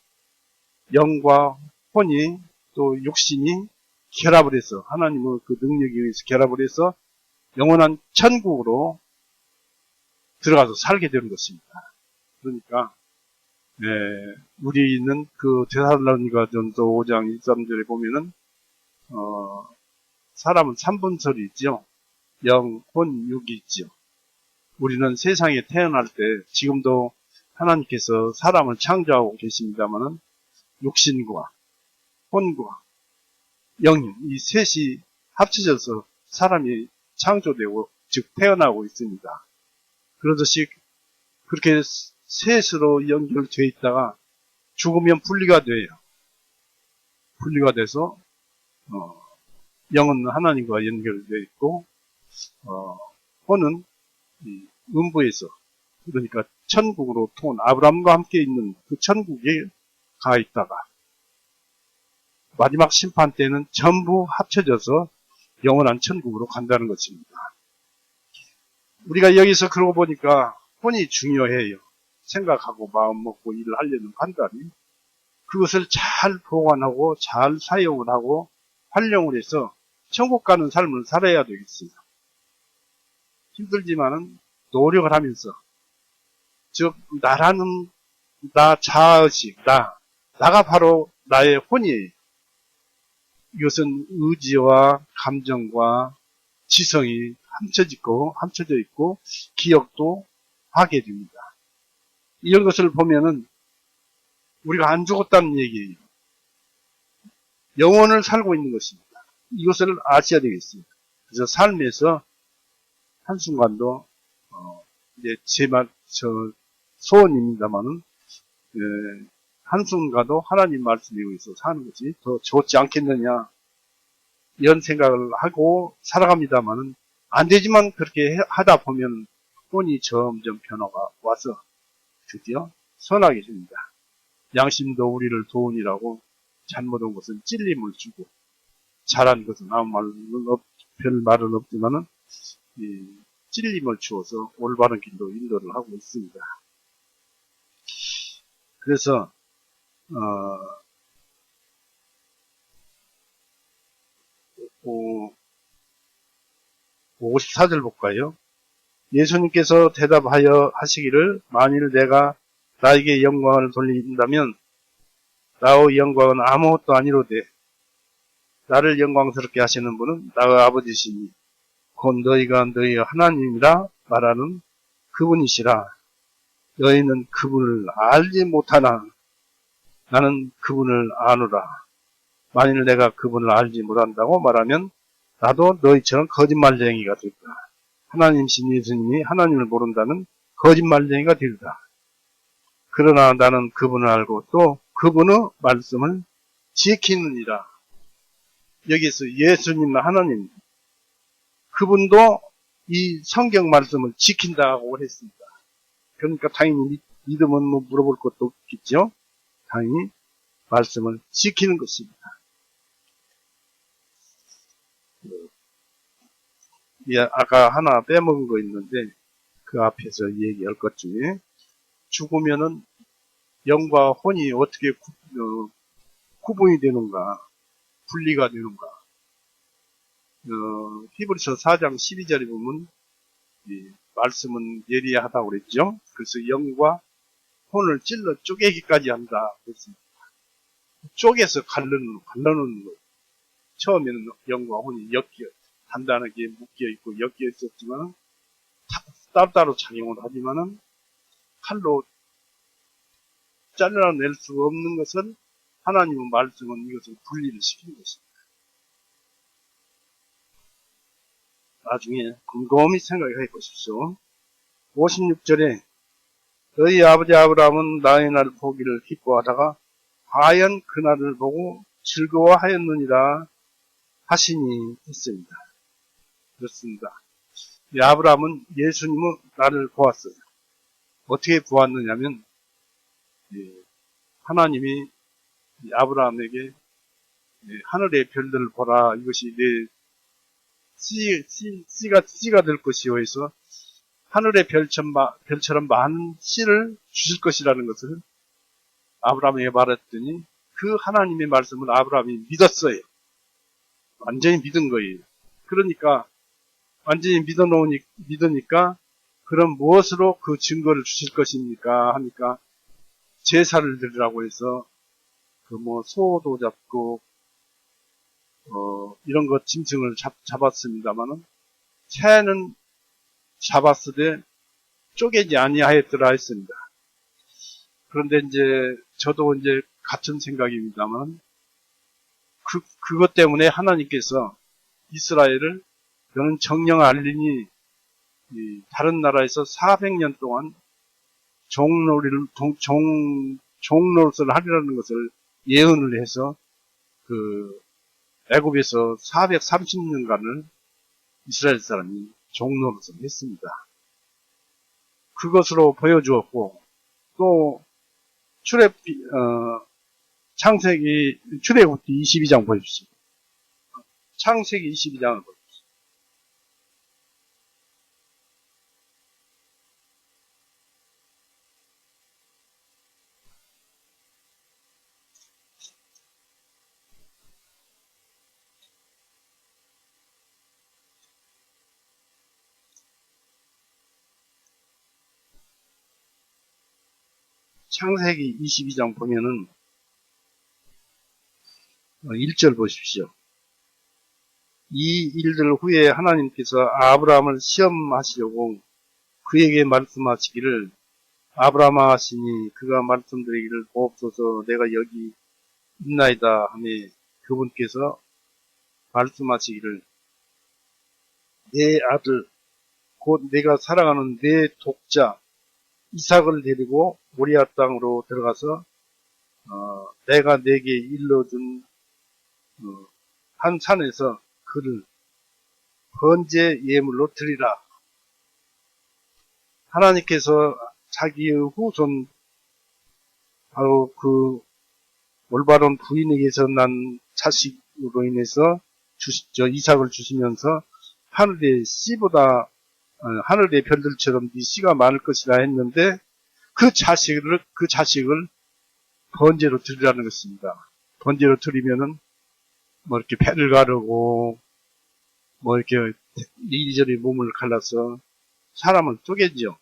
영과 혼이 또 육신이 결합을 해서 하나님의 그 능력에 의해서 결합을 해서 영원한 천국으로 들어가서 살게 되는 것입니다. 그러니까 우리는 그 데살로니가전서 5장 23절에 보면은 사람은 3분설이 있죠. 영, 혼, 육이 있죠. 우리는 세상에 태어날 때 지금도 하나님께서 사람을 창조하고 계십니다마는 육신과 혼과 영이 이 셋이 합쳐져서 사람이 창조되고 즉 태어나고 있습니다. 그러듯이 그렇게 셋으로 연결되어 있다가 죽으면 분리가 돼요. 분리가 돼서 영은 하나님과 연결되어 있고 혼은 음부에서 그러니까 천국으로 통한 아브라함과 함께 있는 그 천국에 가 있다가 마지막 심판 때는 전부 합쳐져서 영원한 천국으로 간다는 것입니다. 우리가 여기서 그러고 보니까 혼이 중요해요. 생각하고 마음 먹고 일을 하려는 판단이. 그것을 잘 보관하고 잘 사용을 하고 활용을 해서 천국 가는 삶을 살아야 되겠어요. 힘들지만은 노력을 하면서, 즉 나라는 나 자아의식, 나가 바로 나의 혼이에요. 이것은 의지와 감정과 지성이 함쳐져 있고 기억도 하게 됩니다. 이런 것을 보면은 우리가 안 죽었다는 얘기예요. 영혼을 살고 있는 것입니다. 이것을 아셔야 되겠습니다. 그래서 삶에서 한순간도 이제 소원입니다만은 한순간도 하나님 말씀에 의해서 사는 것이 더 좋지 않겠느냐 이런 생각을 하고 살아갑니다만은 안 되지만 그렇게 하다 보면 혼이 점점 변화가 와서 드디어 선하게 됩니다. 양심도 우리를 도우니라고 잘못한 것은 찔림을 주고 잘한 것은 별 말은 없지만은 찔림을 주어서 올바른 길로 인도를 하고 있습니다. 그래서 54절 볼까요? 예수님께서 대답하여 하시기를 만일 내가 나에게 영광을 돌린다면 나의 영광은 아무것도 아니로되 나를 영광스럽게 하시는 분은 나의 아버지시니 곧 너희가 너희 하나님이라 말하는 그분이시라. 너희는 그분을 알지 못하나 나는 그분을 아노라. 만일 내가 그분을 알지 못한다고 말하면 나도 너희처럼 거짓말쟁이가 될까. 하나님이신 예수님이 하나님을 모른다는 거짓말쟁이가 되리라. 그러나 나는 그분을 알고 또 그분의 말씀을 지키느니라. 여기서 예수님 하나님 그분도 이 성경 말씀을 지킨다고 했습니다. 그러니까 당연히 믿으면 뭐 물어볼 것도 없겠죠. 당연히 말씀을 지키는 것입니다. 아까 하나 빼먹은 거 있는데 그 앞에서 얘기할 것 중에 죽으면은 영과 혼이 어떻게 구분이 되는가, 분리가 되는가. 히브리서 4장 12절에 보면 말씀은 예리하다고 그랬죠. 그래서 영과 혼을 찔러 쪼개기까지 한다 그랬습니다. 쪼개서 갈르는 거. 처음에는 영과 혼이 단단하게 묶여 있고 엮여 있었지만 따로따로 작용을 하지만은 칼로 잘라낼 수 없는 것은 하나님의 말씀은 이것을 분리를 시키는 것입니다. 나중에 곰곰이 생각해 보십시오. 56절에 너희 아버지 아브라함은 나의 날 보기를 기뻐하다가 과연 그날을 보고 즐거워하였느니라 하시니 했습니다. 그렇습니다. 아브라함은 예수님은 나를 보았어요. 어떻게 보았느냐면 하나님이 아브라함에게 하늘의 별들을 보라. 이것이 내 씨가 될 것이요 해서 하늘의 별처럼 많은 씨를 주실 것이라는 것을 아브라함에게 말했더니 그 하나님의 말씀을 아브라함이 믿었어요. 완전히 믿은 거예요. 그러니까 완전히 믿으니까 그럼 무엇으로 그 증거를 주실 것입니까? 하니까 제사를 드리라고 해서 소도 잡고 이런 것 짐승을 잡았습니다만은 새는 잡았으되 쪼개지 아니하였더라 했습니다. 그런데 이제 저도 이제 같은 생각입니다만 그것 때문에 하나님께서 이스라엘을 너는 정령 알리니 다른 나라에서 400년 동안 종노릇을 하리라는 것을 예언을 해서 애굽에서 430년간을 이스라엘 사람이 종노릇을 했습니다. 그것으로 보여주었고 또 출애굽기 22장 보십시오. 창세기 22장을 보십시오. 창세기 22장 보면은 1절 보십시오. 이 일들 후에 하나님께서 아브라함을 시험하시려고 그에게 말씀하시기를 아브라함아 하시니 그가 말씀드리기를 보옵소서 내가 여기 있나이다 하며 그분께서 말씀하시기를 내 아들 곧 내가 사랑하는 내 독자 이삭을 데리고 모리아 땅으로 들어가서 내가 내게 일러준 한 산에서 그를 번제 예물로 드리라. 하나님께서 자기의 후손 바로 그 올바른 부인에게서 난 자식으로 인해서 이삭을 주시면서 하늘의 씨보다 하늘의 별들처럼 네 씨가 많을 것이라 했는데 그 자식을 번제로 드리라는 것입니다. 번제로 드리면은 뭐 이렇게 배를 가르고 뭐 이렇게 이리저리 몸을 갈라서 사람을 쪼개지요.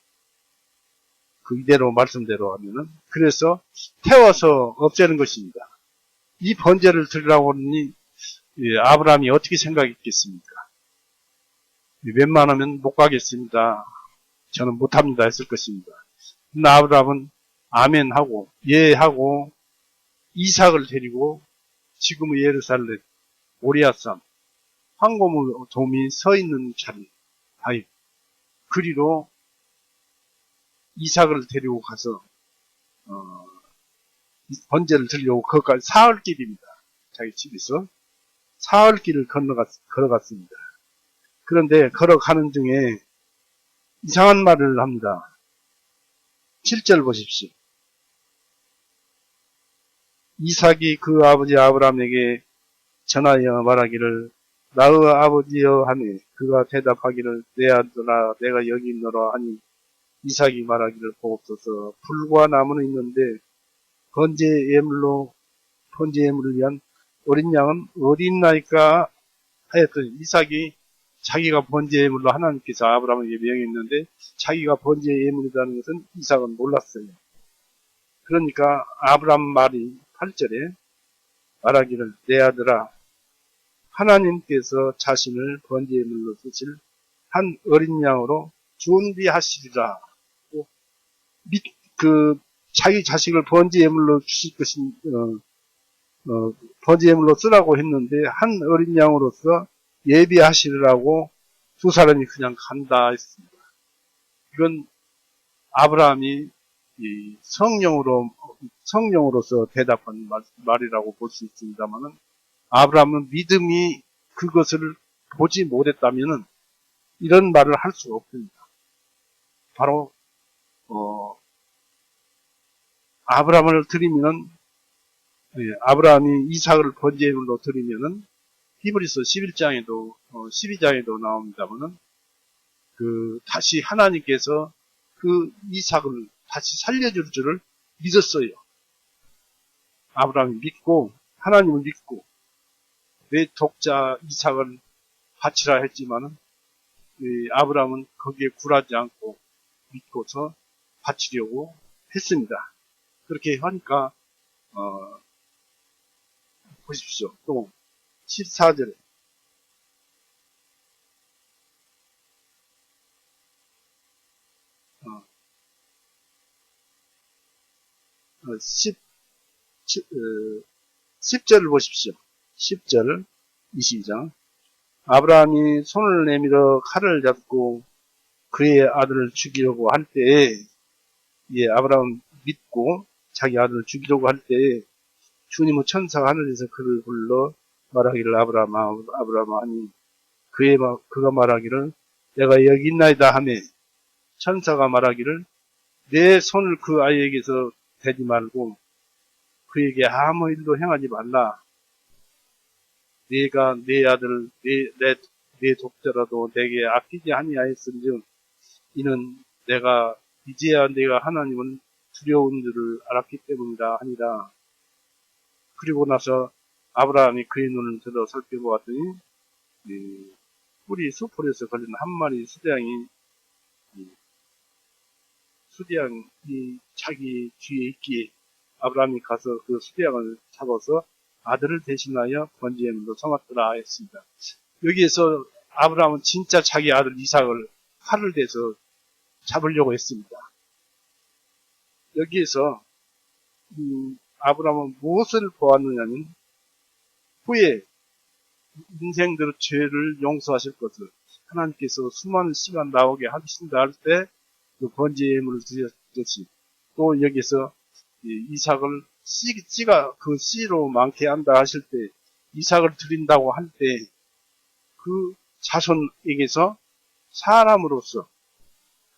그 이대로 말씀대로 하면은 그래서 태워서 없애는 것입니다. 이 번제를 드리라고 하니 아브라함이 어떻게 생각했겠습니까? 웬만하면 못 가겠습니다. 저는 못합니다 했을 것입니다. 근데 아브라함은 아멘 하고 예 하고 이삭을 데리고 지금의 예루살렘 모리아산 황고무 돔이 서 있는 자리 그리로 이삭을 데리고 가서 번제를 드리려고 거기까지 사흘길입니다. 자기 집에서 사흘길을 걸어갔습니다. 그런데 걸어가는 중에 이상한 말을 합니다. 7절 보십시오. 이삭이 그 아버지 아브라함에게 전하여 말하기를 나의 아버지여 하니 그가 대답하기를 내 아들아 내가 여기 있노라 하니 이삭이 말하기를 보옵소서 불과 나무는 있는데 번제 예물을 위한 어린 양은 어디 있나이까 하였더니 이삭이 자기가 번제 예물로 하나님께서 아브라함에게 명했는데 자기가 번제 예물이라는 것은 이삭은 몰랐어요. 그러니까 아브라함 말이 8절에 말하기를 내 아들아 하나님께서 자신을 번제 예물로 쓰실 한 어린 양으로 준비하시리라. 자기 자식을 번제 예물로 주실 것인 번제 예물로 쓰라고 했는데 한 어린 양으로서 예비하시리라고 두 사람이 그냥 간다 했습니다. 이건 아브라함이 성령으로서 대답한 말이라고 볼 수 있습니다만은 아브라함은 믿음이 그것을 보지 못했다면은 이런 말을 할 수가 없습니다. 바로 아브라함을 드리면은 아브라함이 이삭을 번제물로 드리면은 히브리서 11장에도 12장에도 나옵니다만은 다시 하나님께서 그 이삭을 다시 살려줄 줄을 믿었어요. 아브라함이 믿고 하나님을 믿고 내 독자 이삭을 바치라 했지만은 아브라함은 거기에 굴하지 않고 믿고서 바치려고 했습니다. 그렇게 하니까 보십시오. 또 14절에 10절을 보십시오. 10절 22장 아브라함이 손을 내밀어 칼을 잡고 그의 아들을 죽이려고 할 때에 아브라함 믿고 자기 아들을 죽이려고 할 때에 주님의 천사가 하늘에서 그를 불러 말하기를 아브라함아 하니 그가 말하기를 내가 여기 있나이다 하며 천사가 말하기를 내 손을 그 아이에게서 대지 말고 그에게 아무 일도 행하지 말라. 네가 내 아들을 내 독자라도 내게 아끼지 아니하였은즉 이는 이제야 내가 하나님은 두려운 줄을 알았기 때문이라 하니라. 그리고 나서 아브라함이 그의 눈을 들어 살펴보았더니 뿌리 수풀에서 걸린 한 마리 수량이 수리양이 자기 뒤에 있기에 아브라함이 가서 그 수리양을 잡아서 아들을 대신하여 번제물로 삼았더라 했습니다. 여기에서 아브라함은 진짜 자기 아들 이삭을 칼을 대서 잡으려고 했습니다. 여기에서 아브라함은 무엇을 보았느냐면 후에 인생들의 죄를 용서하실 것을 하나님께서 수많은 시간 나오게 하신다 할 때 그 번제물을 드렸듯이 또 여기서 이삭을 씨가 그 씨로 많게 한다 하실 때 이삭을 드린다고 할 때 그 자손에게서 사람으로서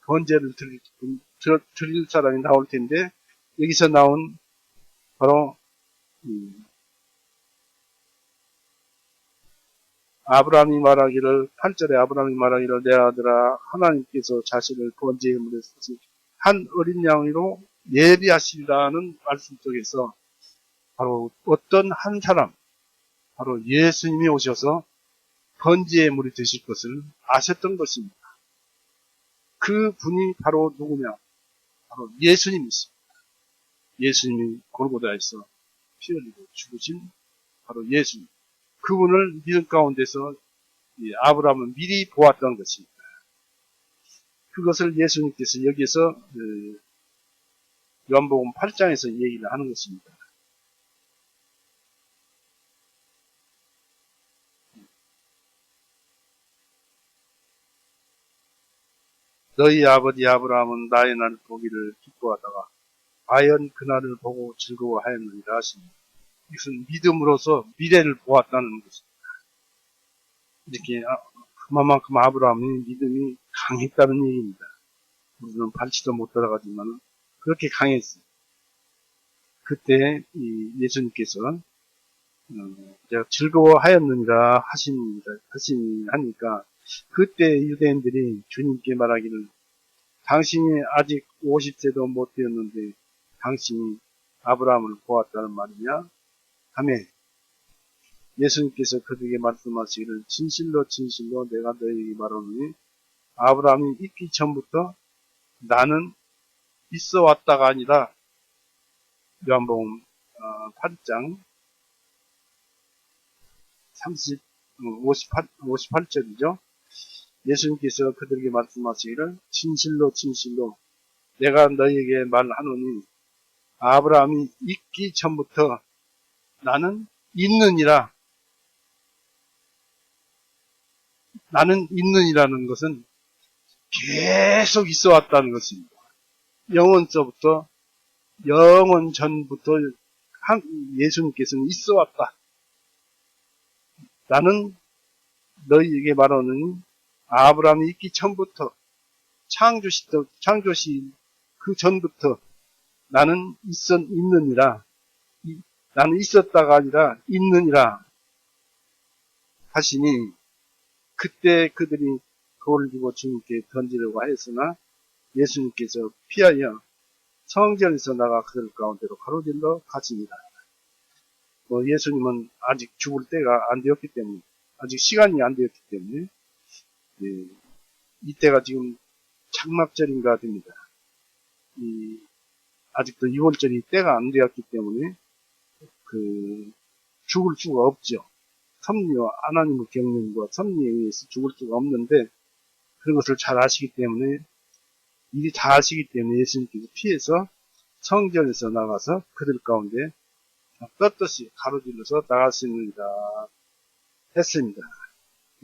번제를 드릴 사람이 나올 텐데 여기서 나온 바로 아브라함이 말하기를 8절에 아브라함이 말하기를 내 아들아 하나님께서 자신을 번제물에 쓰시 한 어린 양으로 예비하시리라는 말씀 속에서 바로 어떤 한 사람 바로 예수님이 오셔서 번제물이 되실 것을 아셨던 것입니다. 그 분이 바로 누구냐? 바로 예수님이십니다. 예수님이 골고다에서 피 흘리고 죽으신 바로 예수님. 그분을 믿음 가운데서 아브라함은 미리 보았던 것입니다. 그것을 예수님께서 여기서 요한복음 8장에서 얘기를 하는 것입니다. 너희 아버지 아브라함은 나의 날을 보기를 기뻐하다가 과연 그날을 보고 즐거워하였느니라 하십니다. 이것은 믿음으로서 미래를 보았다는 것입니다. 이렇게 그만큼 아브라함의 믿음이 강했다는 얘기입니다. 우리는 발치도 못 따라가지만 그렇게 강했어요. 그때 예수님께서 제가 즐거워하였느니라 하시니까 그때 유대인들이 주님께 말하기를 당신이 아직 50세도 못 되었는데 당신이 아브라함을 보았다는 말이냐 하며 예수님께서 그들에게 말씀하시기를 진실로 진실로 내가 너희에게 말하노니 아브라함이 있기 전부터 나는 있어 왔다가 아니라 요한복음 8장 58절이죠. 예수님께서 그들에게 말씀하시기를 진실로 진실로 내가 너희에게 말하노니 아브라함이 있기 전부터 나는 있느니라. 나는 있느니라는 것은 계속 있어 왔다는 것입니다. 영원서부터 영원 전부터 예수님께서는 있어 왔다. 나는 너희에게 말하노니 아브라함이 있기 전부터 창조시 그 전부터 나는 있느니라. 나는 있었다가 아니라 있느니라 하시니 그때 그들이 돌을 들고 주님께 던지려고 하였으나 예수님께서 피하여 성전에서 나가 그들 가운데로 가로질러 가십니다. 예수님은 아직 죽을 때가 안 되었기 때문에 아직 시간이 안 되었기 때문에 이때가 지금 장막절인가 됩니다. 아직도 유월절이 때가 안 되었기 때문에 죽을 수가 없죠. 섭리와 하나님의 경륜과 섭리에 의해서 죽을 수가 없는데 그런 것을 잘 아시기 때문에 이리 다 아시기 때문에 예수님께서 피해서 성전에서 나가서 그들 가운데 떳떳이 가로질러서 나갔습니다. 했습니다.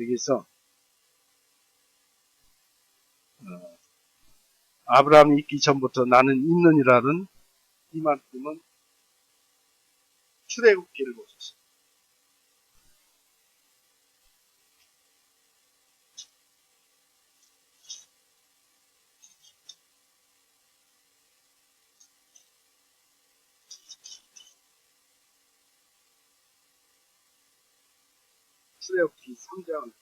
여기서 아브라함이 있기 전부터 나는 있느니라는 이 말씀은 출애굽기를 보셨습니다. 출애굽기 3장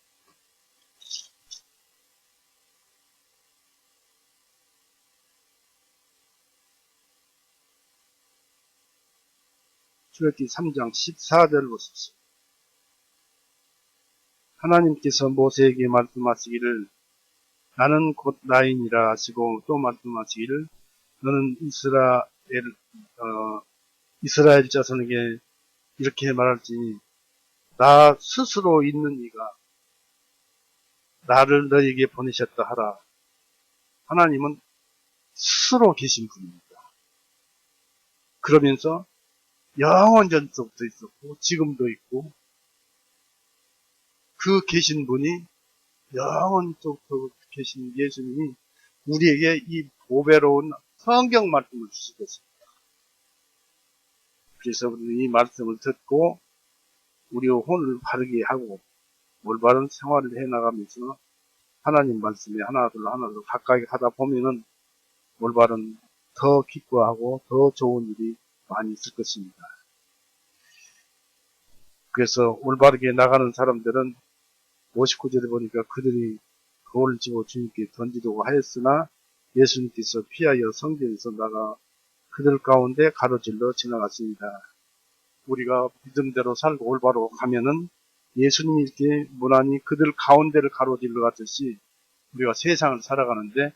출애굽기 3장 14절을 보십시오. 하나님께서 모세에게 말씀하시기를 나는 곧 나이니라 하시고 또 말씀하시기를 너는 이스라엘 자손에게 이렇게 말할지니 나 스스로 있는 이가 나를 너에게 보내셨다 하라. 하나님은 스스로 계신 분입니다. 그러면서 영원 전부터 있었고 지금도 있고 그 계신 분이 영원부터 계신 예수님이 우리에게 이 보배로운 성경 말씀을 주시겠습니다. 그래서 우리는 이 말씀을 듣고 우리의 혼을 바르게 하고 올바른 생활을 해나가면서 하나님 말씀에 하나둘 가까이 하다 보면은 올바른 더 기뻐하고 더 좋은 일이 많이 있을 것입니다. 그래서 올바르게 나가는 사람들은 59절에 보니까 그들이 돌을 집어 주님께 던지려고 하였으나 예수님께서 피하여 성전에서 나가 그들 가운데 가로질러 지나갔습니다. 우리가 믿음대로 살고 올바로 가면은 예수님이 이렇게 무난히 그들 가운데를 가로질러 갔듯이 우리가 세상을 살아가는데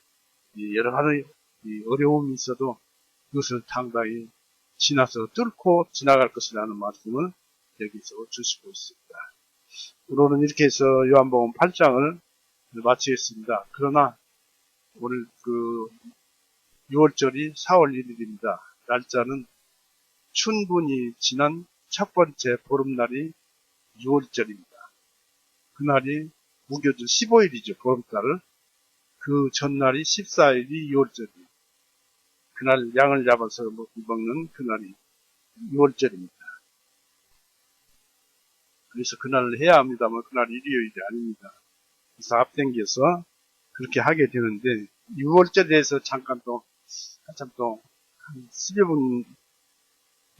여러 가지 어려움이 있어도 그것을 당당히 지나서 뚫고 지나갈 것이라는 말씀을 여기서 주시고 있습니다. 오늘은 이렇게 해서 요한복음 8장을 마치겠습니다. 그러나 오늘 6월절이 4월 1일입니다. 날짜는 춘분이 지난 첫 번째 보름날이 6월절입니다. 그날이 무교절 15일이죠. 보름달을. 그 전날이 14일이 6월절이에요. 그날 양을 잡아서 먹는 그날이 6월절입니다. 그래서 그날을 해야 합니다만 그날 일요일이 아닙니다. 그래서 앞당겨서 그렇게 하게 되는데 6월절에 대해서 잠깐 한참 한 10여 분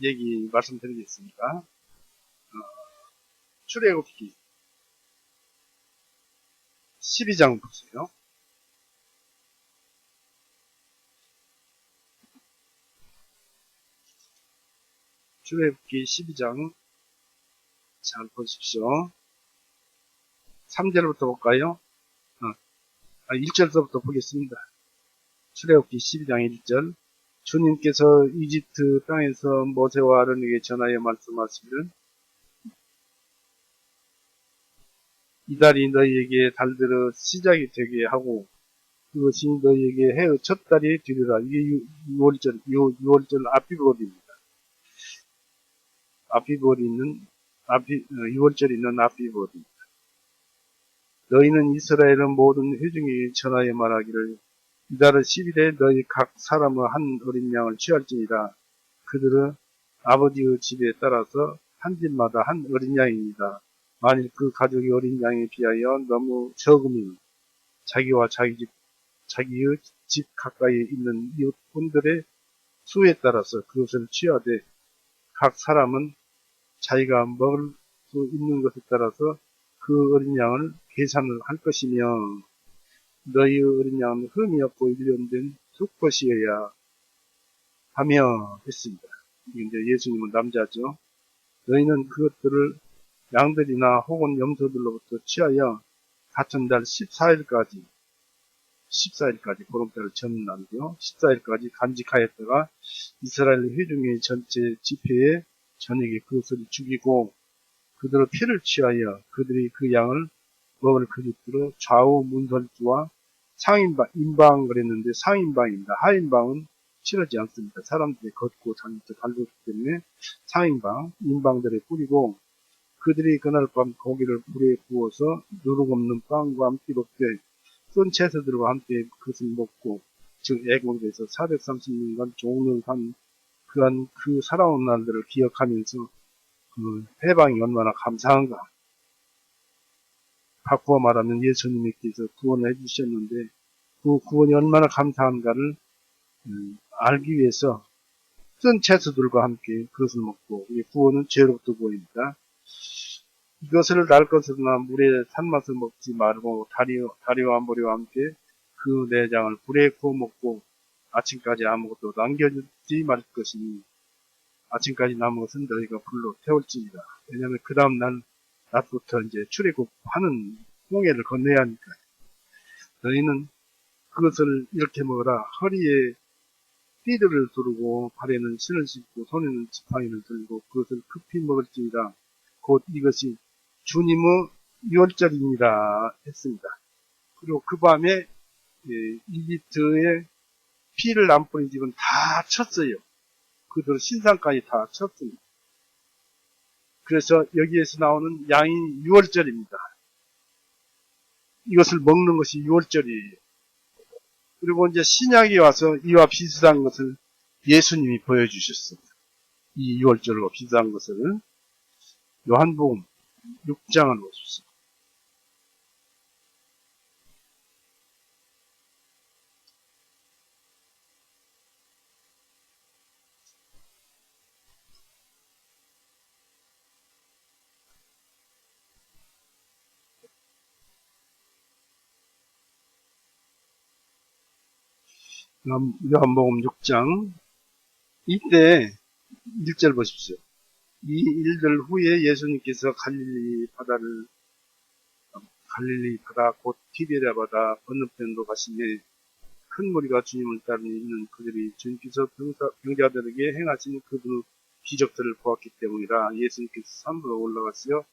얘기 말씀드리겠습니다. 출애굽기 12장 보세요. 출애굽기 12장 잘 보십시오. 3절부터 볼까요? 1절부터 보겠습니다. 출애굽기 12장 1절 주님께서 이집트 땅에서 모세와 아론에게 전하여 말씀하시기를 이달이 너희에게 달들어 시작이 되게 하고 그것이 너희에게 해의 첫 달이 되리라. 이게 6월절 아피볼입니다. 아피볼이 있는 6월절에 있는 아피볼입니다. 너희는 이스라엘은 모든 회중에게 전하여 말하기를 이달의 10일에 너희 각 사람의 한 어린 양을 취할지니라. 그들은 아버지의 집에 따라서 한 집마다 한 어린 양입니다. 만일 그 가족이 어린 양에 비하여 너무 적으면 자기와 자기의 집 가까이에 있는 이웃분들의 수에 따라서 그것을 취하되 각 사람은 자기가 먹을 수 있는 것에 따라서 그 어린 양을 계산을 할 것이며 너희의 어린 양은 흠이 없고 일련된 수컷이어야 하며 했습니다. 이제 예수님은 남자죠. 너희는 그것들을 양들이나 혹은 염소들로부터 취하여 같은 달 14일까지 보름달을 전는 날이죠. 14일까지 간직하였다가 이스라엘 회중의 전체 집회에 저녁에 그것을 죽이고 그들의 피를 취하여 그들이 그 양을 먹을 그릇으로 좌우 문설주와 상인방, 인방 그랬는데 상인방입니다. 하인방은 치르지 않습니다. 사람들이 걷고 다니면서 달렸기 때문에 상인방, 인방들에 뿌리고 그들이 그날 밤 고기를 불에 구워서 누룩 없는 빵과 함께 먹되 쏜 채소들과 함께 그것을 먹고 즉 애국에서 430년간 종을 한 그 살아온 날들을 기억하면서 그 해방이 얼마나 감사한가. 바꾸어 말하면 예수님께서 구원을 해주셨는데 그 구원이 얼마나 감사한가를 알기 위해서 쓴 채소들과 함께 그것을 먹고 구원은 죄로부터 구원입니다. 이것을 날 것으로나 물에 산맛을 먹지 말고 다리와 머리와 함께 그 내장을 불에 구워 먹고 아침까지 아무것도 남겨주지 말 것이니 아침까지 남은 것은 너희가 불로 태울지니라. 왜냐하면 그 다음날 낮부터 이제 출애굽하는 홍해를 건너야 하니까 너희는 그것을 이렇게 먹어라. 허리에 띠들을 두르고 발에는 신을 신고 손에는 지팡이를 들고 그것을 급히 먹을지니라. 곧 이것이 주님의 유월절입니다 했습니다. 그리고 그 밤에 이집트에 피를 안 뿌린 집은 다 쳤어요. 그들 신상까지 다 쳤습니다. 그래서 여기에서 나오는 양이 유월절입니다. 이것을 먹는 것이 유월절이에요. 그리고 이제 신약에 와서 이와 비슷한 것을 예수님이 보여주셨습니다. 이 유월절과 비슷한 것을 요한복음 6장을 보십시오. 요한복음 6장 이때 1절 보십시오. 이 일들 후에 예수님께서 갈릴리 바다 곧 티베리아 바다 건너편으로 가시매 큰 무리가 주님을 따르니 이는 그들이 주님께서 병자들에게 행하신 그분의 기적들을 보았기 때문이라. 예수님께서 산으로 올라가시어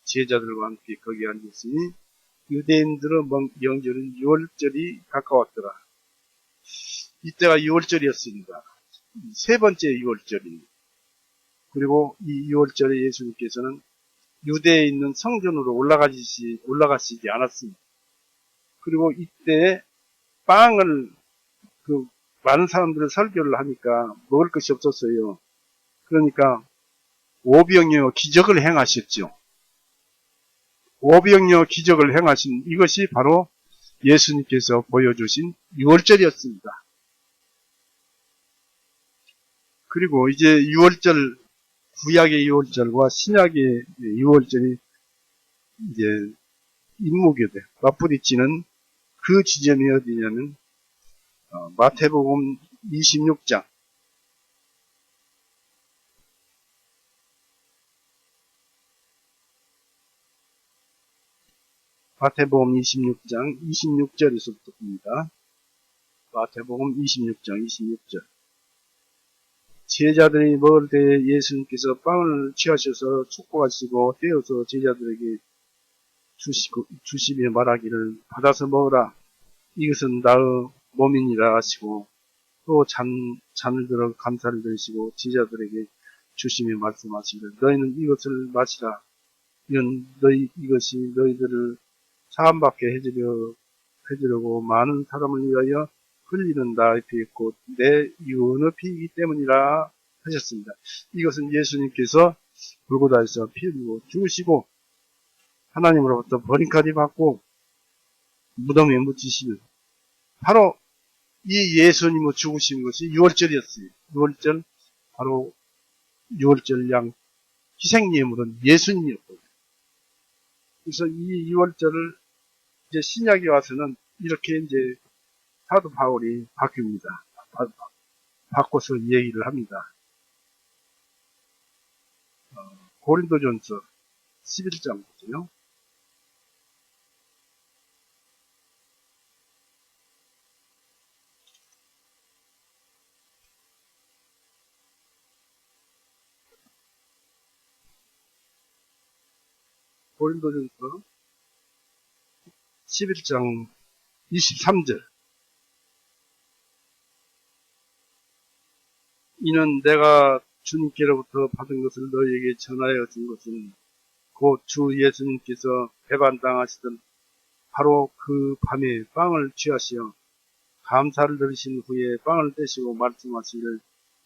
제자들과 함께 거기 앉으시니 유대인들의 명절은 유월절이 가까웠더라. 이때가 유월절이었습니다. 세 번째 유월절입니다. 그리고 이 유월절에 예수님께서는 유대에 있는 성전으로 올라가시지 않았습니다. 그리고 이때 빵을 많은 사람들을 설교를 하니까 먹을 것이 없었어요. 그러니까 오병이어 기적을 행하셨죠. 오병이어 기적을 행하신 이것이 바로 예수님께서 보여주신 유월절이었습니다. 그리고 이제 유월절, 구약의 유월절과 신약의 유월절이 이제 임무교대 맞부딪히는 그 지점이 어디냐면 마태복음 26장 마태복음 26장 26절에서부터 봅니다. 마태복음 26장 26절 제자들이 먹을 때 예수님께서 빵을 취하셔서 축복하시고 떼어서 제자들에게 주시며 말하기를 받아서 먹으라. 이것은 나의 몸이니라 하시고 또 잔을 들어 감사를 드리시고 제자들에게 주시며 말씀하시기를 너희는 이것을 마시라. 이것이 너희들을 사함받게 해주려고 많은 사람을 위하여 흘리는 나의 피 곧 내 유언의 피이기 때문이라 하셨습니다. 이것은 예수님께서 골고다에서 피 흘리고 죽으시고 하나님으로부터 버림까지 받고 무덤에 묻히시는 바로 이 예수님의 죽으신 것이 유월절이었어요. 유월절 바로 유월절 양 희생예물은 예수님이었거든요. 그래서 이 유월절을 이제 신약에 와서는 이렇게 이제 사도 바울이 바꿔서 얘기를 합니다. 고린도전서 11장 보세요. 고린도전서 11장 23절 이는 내가 주님께로부터 받은 것을 너희에게 전하여 준 것은 곧 주 예수님께서 배반당하시던 바로 그 밤에 빵을 취하시어 감사를 드리신 후에 빵을 떼시고 말씀하시기를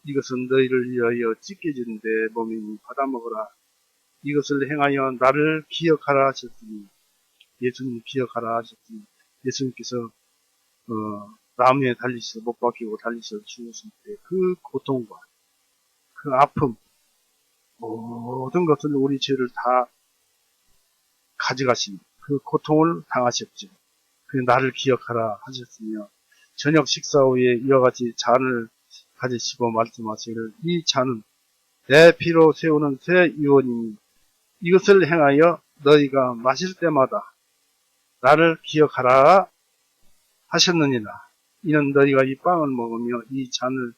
이것은 너희를 위하여 찢겨진 내 몸이니 받아 먹으라. 이것을 행하여 나를 기억하라 하셨으니 예수님 기억하라 하셨으니 예수님께서 나무에 달리셔서 못 박히고 달리셔서 죽으실 때 그 고통과 그 아픔 모든 것을 우리 죄를 다 가져가신 그 고통을 당하셨죠. 그 나를 기억하라 하셨으며 저녁 식사 후에 이와 같이 잔을 가지시고 말씀하시기를 이 잔은 내 피로 세우는 새 유언이니 이것을 행하여 너희가 마실 때마다 나를 기억하라 하셨느니라. 이는 너희가 이 빵을 먹으며 이 잔을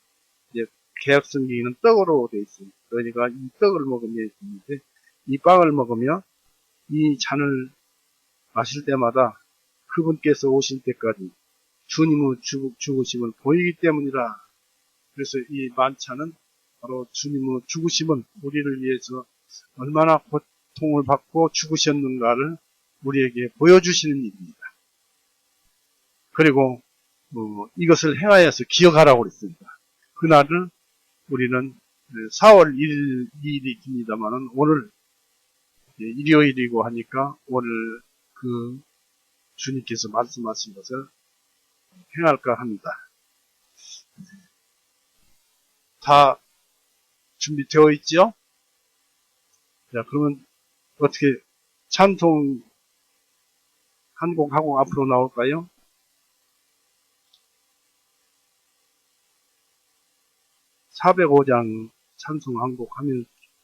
개혁 성경에는 떡으로 되어 있습니다. 그러니까 이 떡을 먹으면 있는데, 이 빵을 먹으며 이 잔을 마실 때마다 그분께서 오실 때까지 주님의 죽으심을 보이기 때문이라. 그래서 이 만찬은 바로 주님의 죽으심은 우리를 위해서 얼마나 고통을 받고 죽으셨는가를 우리에게 보여주시는 일입니다. 그리고 이것을 행하여서 기억하라고 그랬습니다. 그날을 우리는 4월 2일입니다만은 오늘 일요일이고 하니까 오늘 그 주님께서 말씀하신 것을 행할까 합니다. 다 준비되어 있죠? 자, 그러면 어떻게 찬송 한 곡 하고 앞으로 나올까요? 405장 찬송 한 곡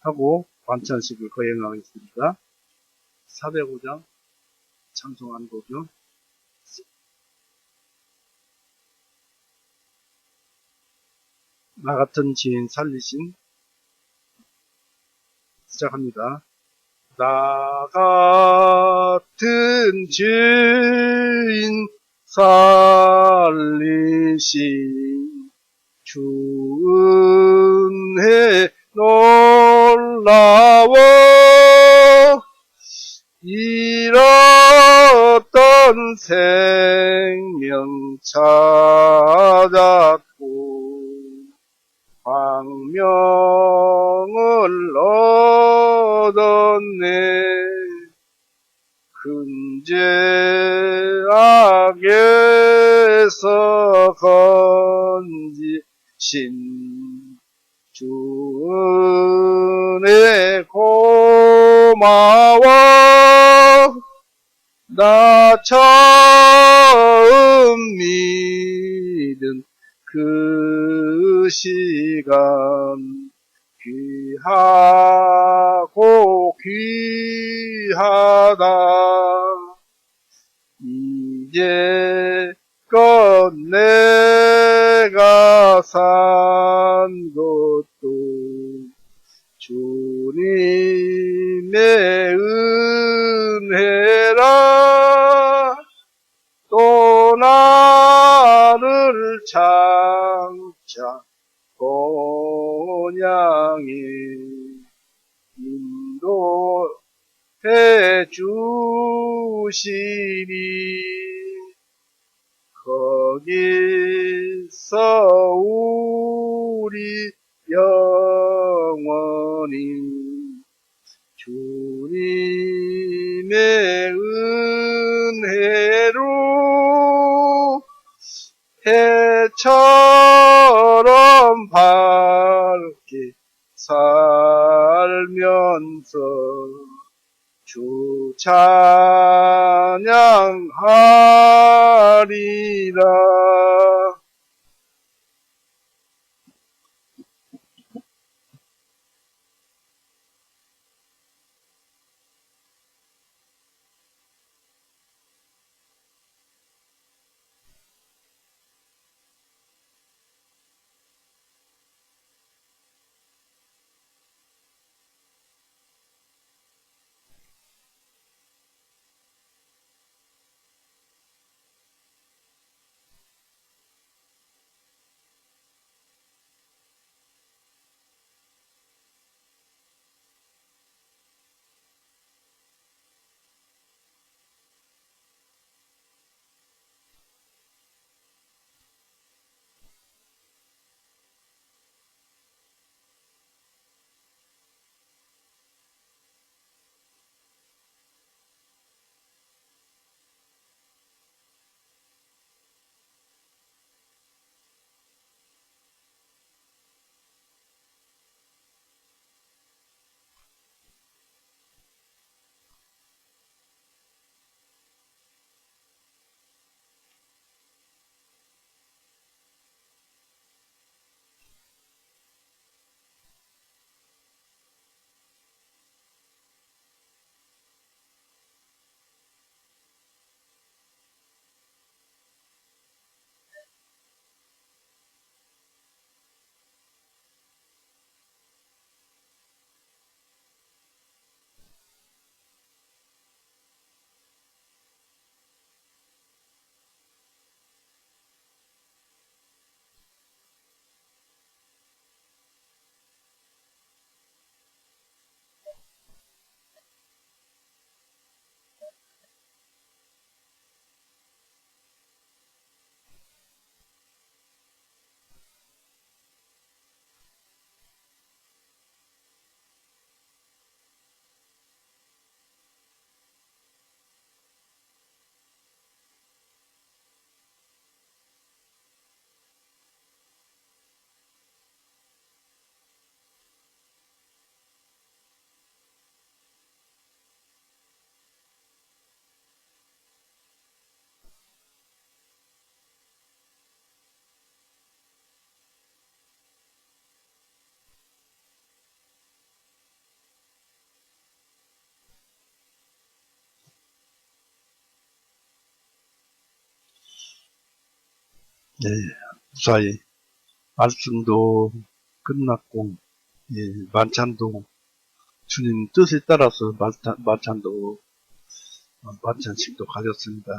하고 완찬식을 거행하겠습니다. 405장 찬송 한 곡이요. 나 같은 지인 살리신. 시작합니다. 나 같은 죄인 살리신 주 은혜 놀라워 잃었던 생명 찾았고 광명을 얻었네. 근죄악에서 건지신 주 은혜 고마워. 나 처음 믿은 그 시간 귀하고 귀하다. 이제껏 내가 산 것도 주님의 은혜라. 또 나를 장차 본향에 인도해 주시니 거기서 우리 영원히 주님의 은혜로 해처럼 밝게 살면서 주 찬양하리라. 네, 무사히 말씀도 끝났고, 예, 만찬도 주님 뜻에 따라서 만찬식도 가졌습니다.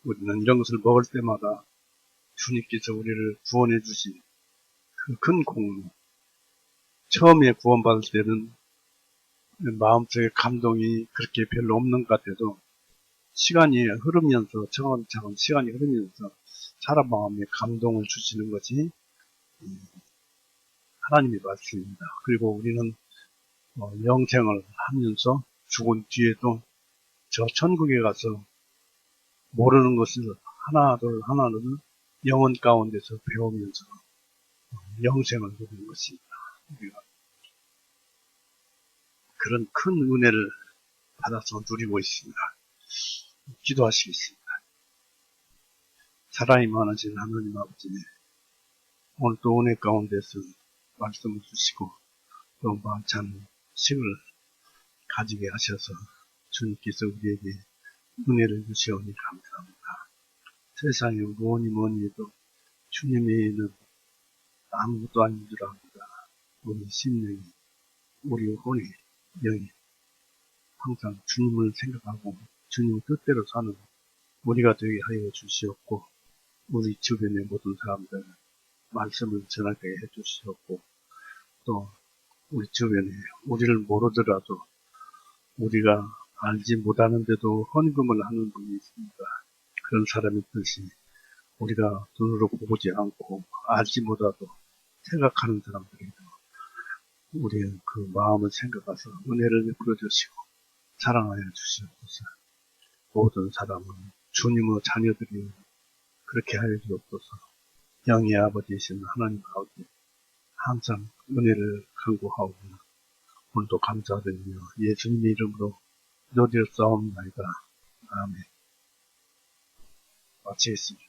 우리는 이런 것을 먹을 때마다 주님께서 우리를 구원해 주신 그 큰 공로. 처음에 구원받을 때는 마음속에 감동이 그렇게 별로 없는 것 같아도 시간이 흐르면서 차근차근 시간이 흐르면서 사람 마음에 감동을 주시는 것이 하나님의 말씀입니다. 그리고 우리는 영생을 하면서 죽은 뒤에도 저 천국에 가서 모르는 것을 하나둘 영혼 가운데서 배우면서 영생을 누리는 것입니다. 우리가 그런 큰 은혜를 받아서 누리고 있습니다. 기도하시겠습니다. 사랑이 많으신 하나님 아버지, 오늘 또 은혜 가운데서 말씀을 주시고 또 만찬식을 가지게 하셔서 주님께서 우리에게 은혜를 주시오니 감사합니다. 세상에 뭐니 해도 주님에는 아무것도 아닌 줄 압니다. 우리 심령이, 우리 혼이, 영이 항상 주님을 생각하고 주님 뜻대로 사는 우리가 되게 하여 주시옵고, 우리 주변의 모든 사람들 말씀을 전하게 해 주시옵고, 또 우리 주변에 우리를 모르더라도 우리가 알지 못하는데도 헌금을 하는 분이 있습니다. 그런 사람의 뜻이 우리가 눈으로 보지 않고 알지 못하도 생각하는 사람들에게 우리의 그 마음을 생각해서 은혜를 베풀어 주시고 사랑하여 주시옵소서. 모든 사람은 주님의 자녀들이 그렇게 하여 주옵소서. 영의 아버지이신 하나님 아버지, 항상 은혜를 간구하오며 오늘도 감사드리며 예수님의 이름으로 기도드렸사옵나이다. 아멘. 마치겠습니다.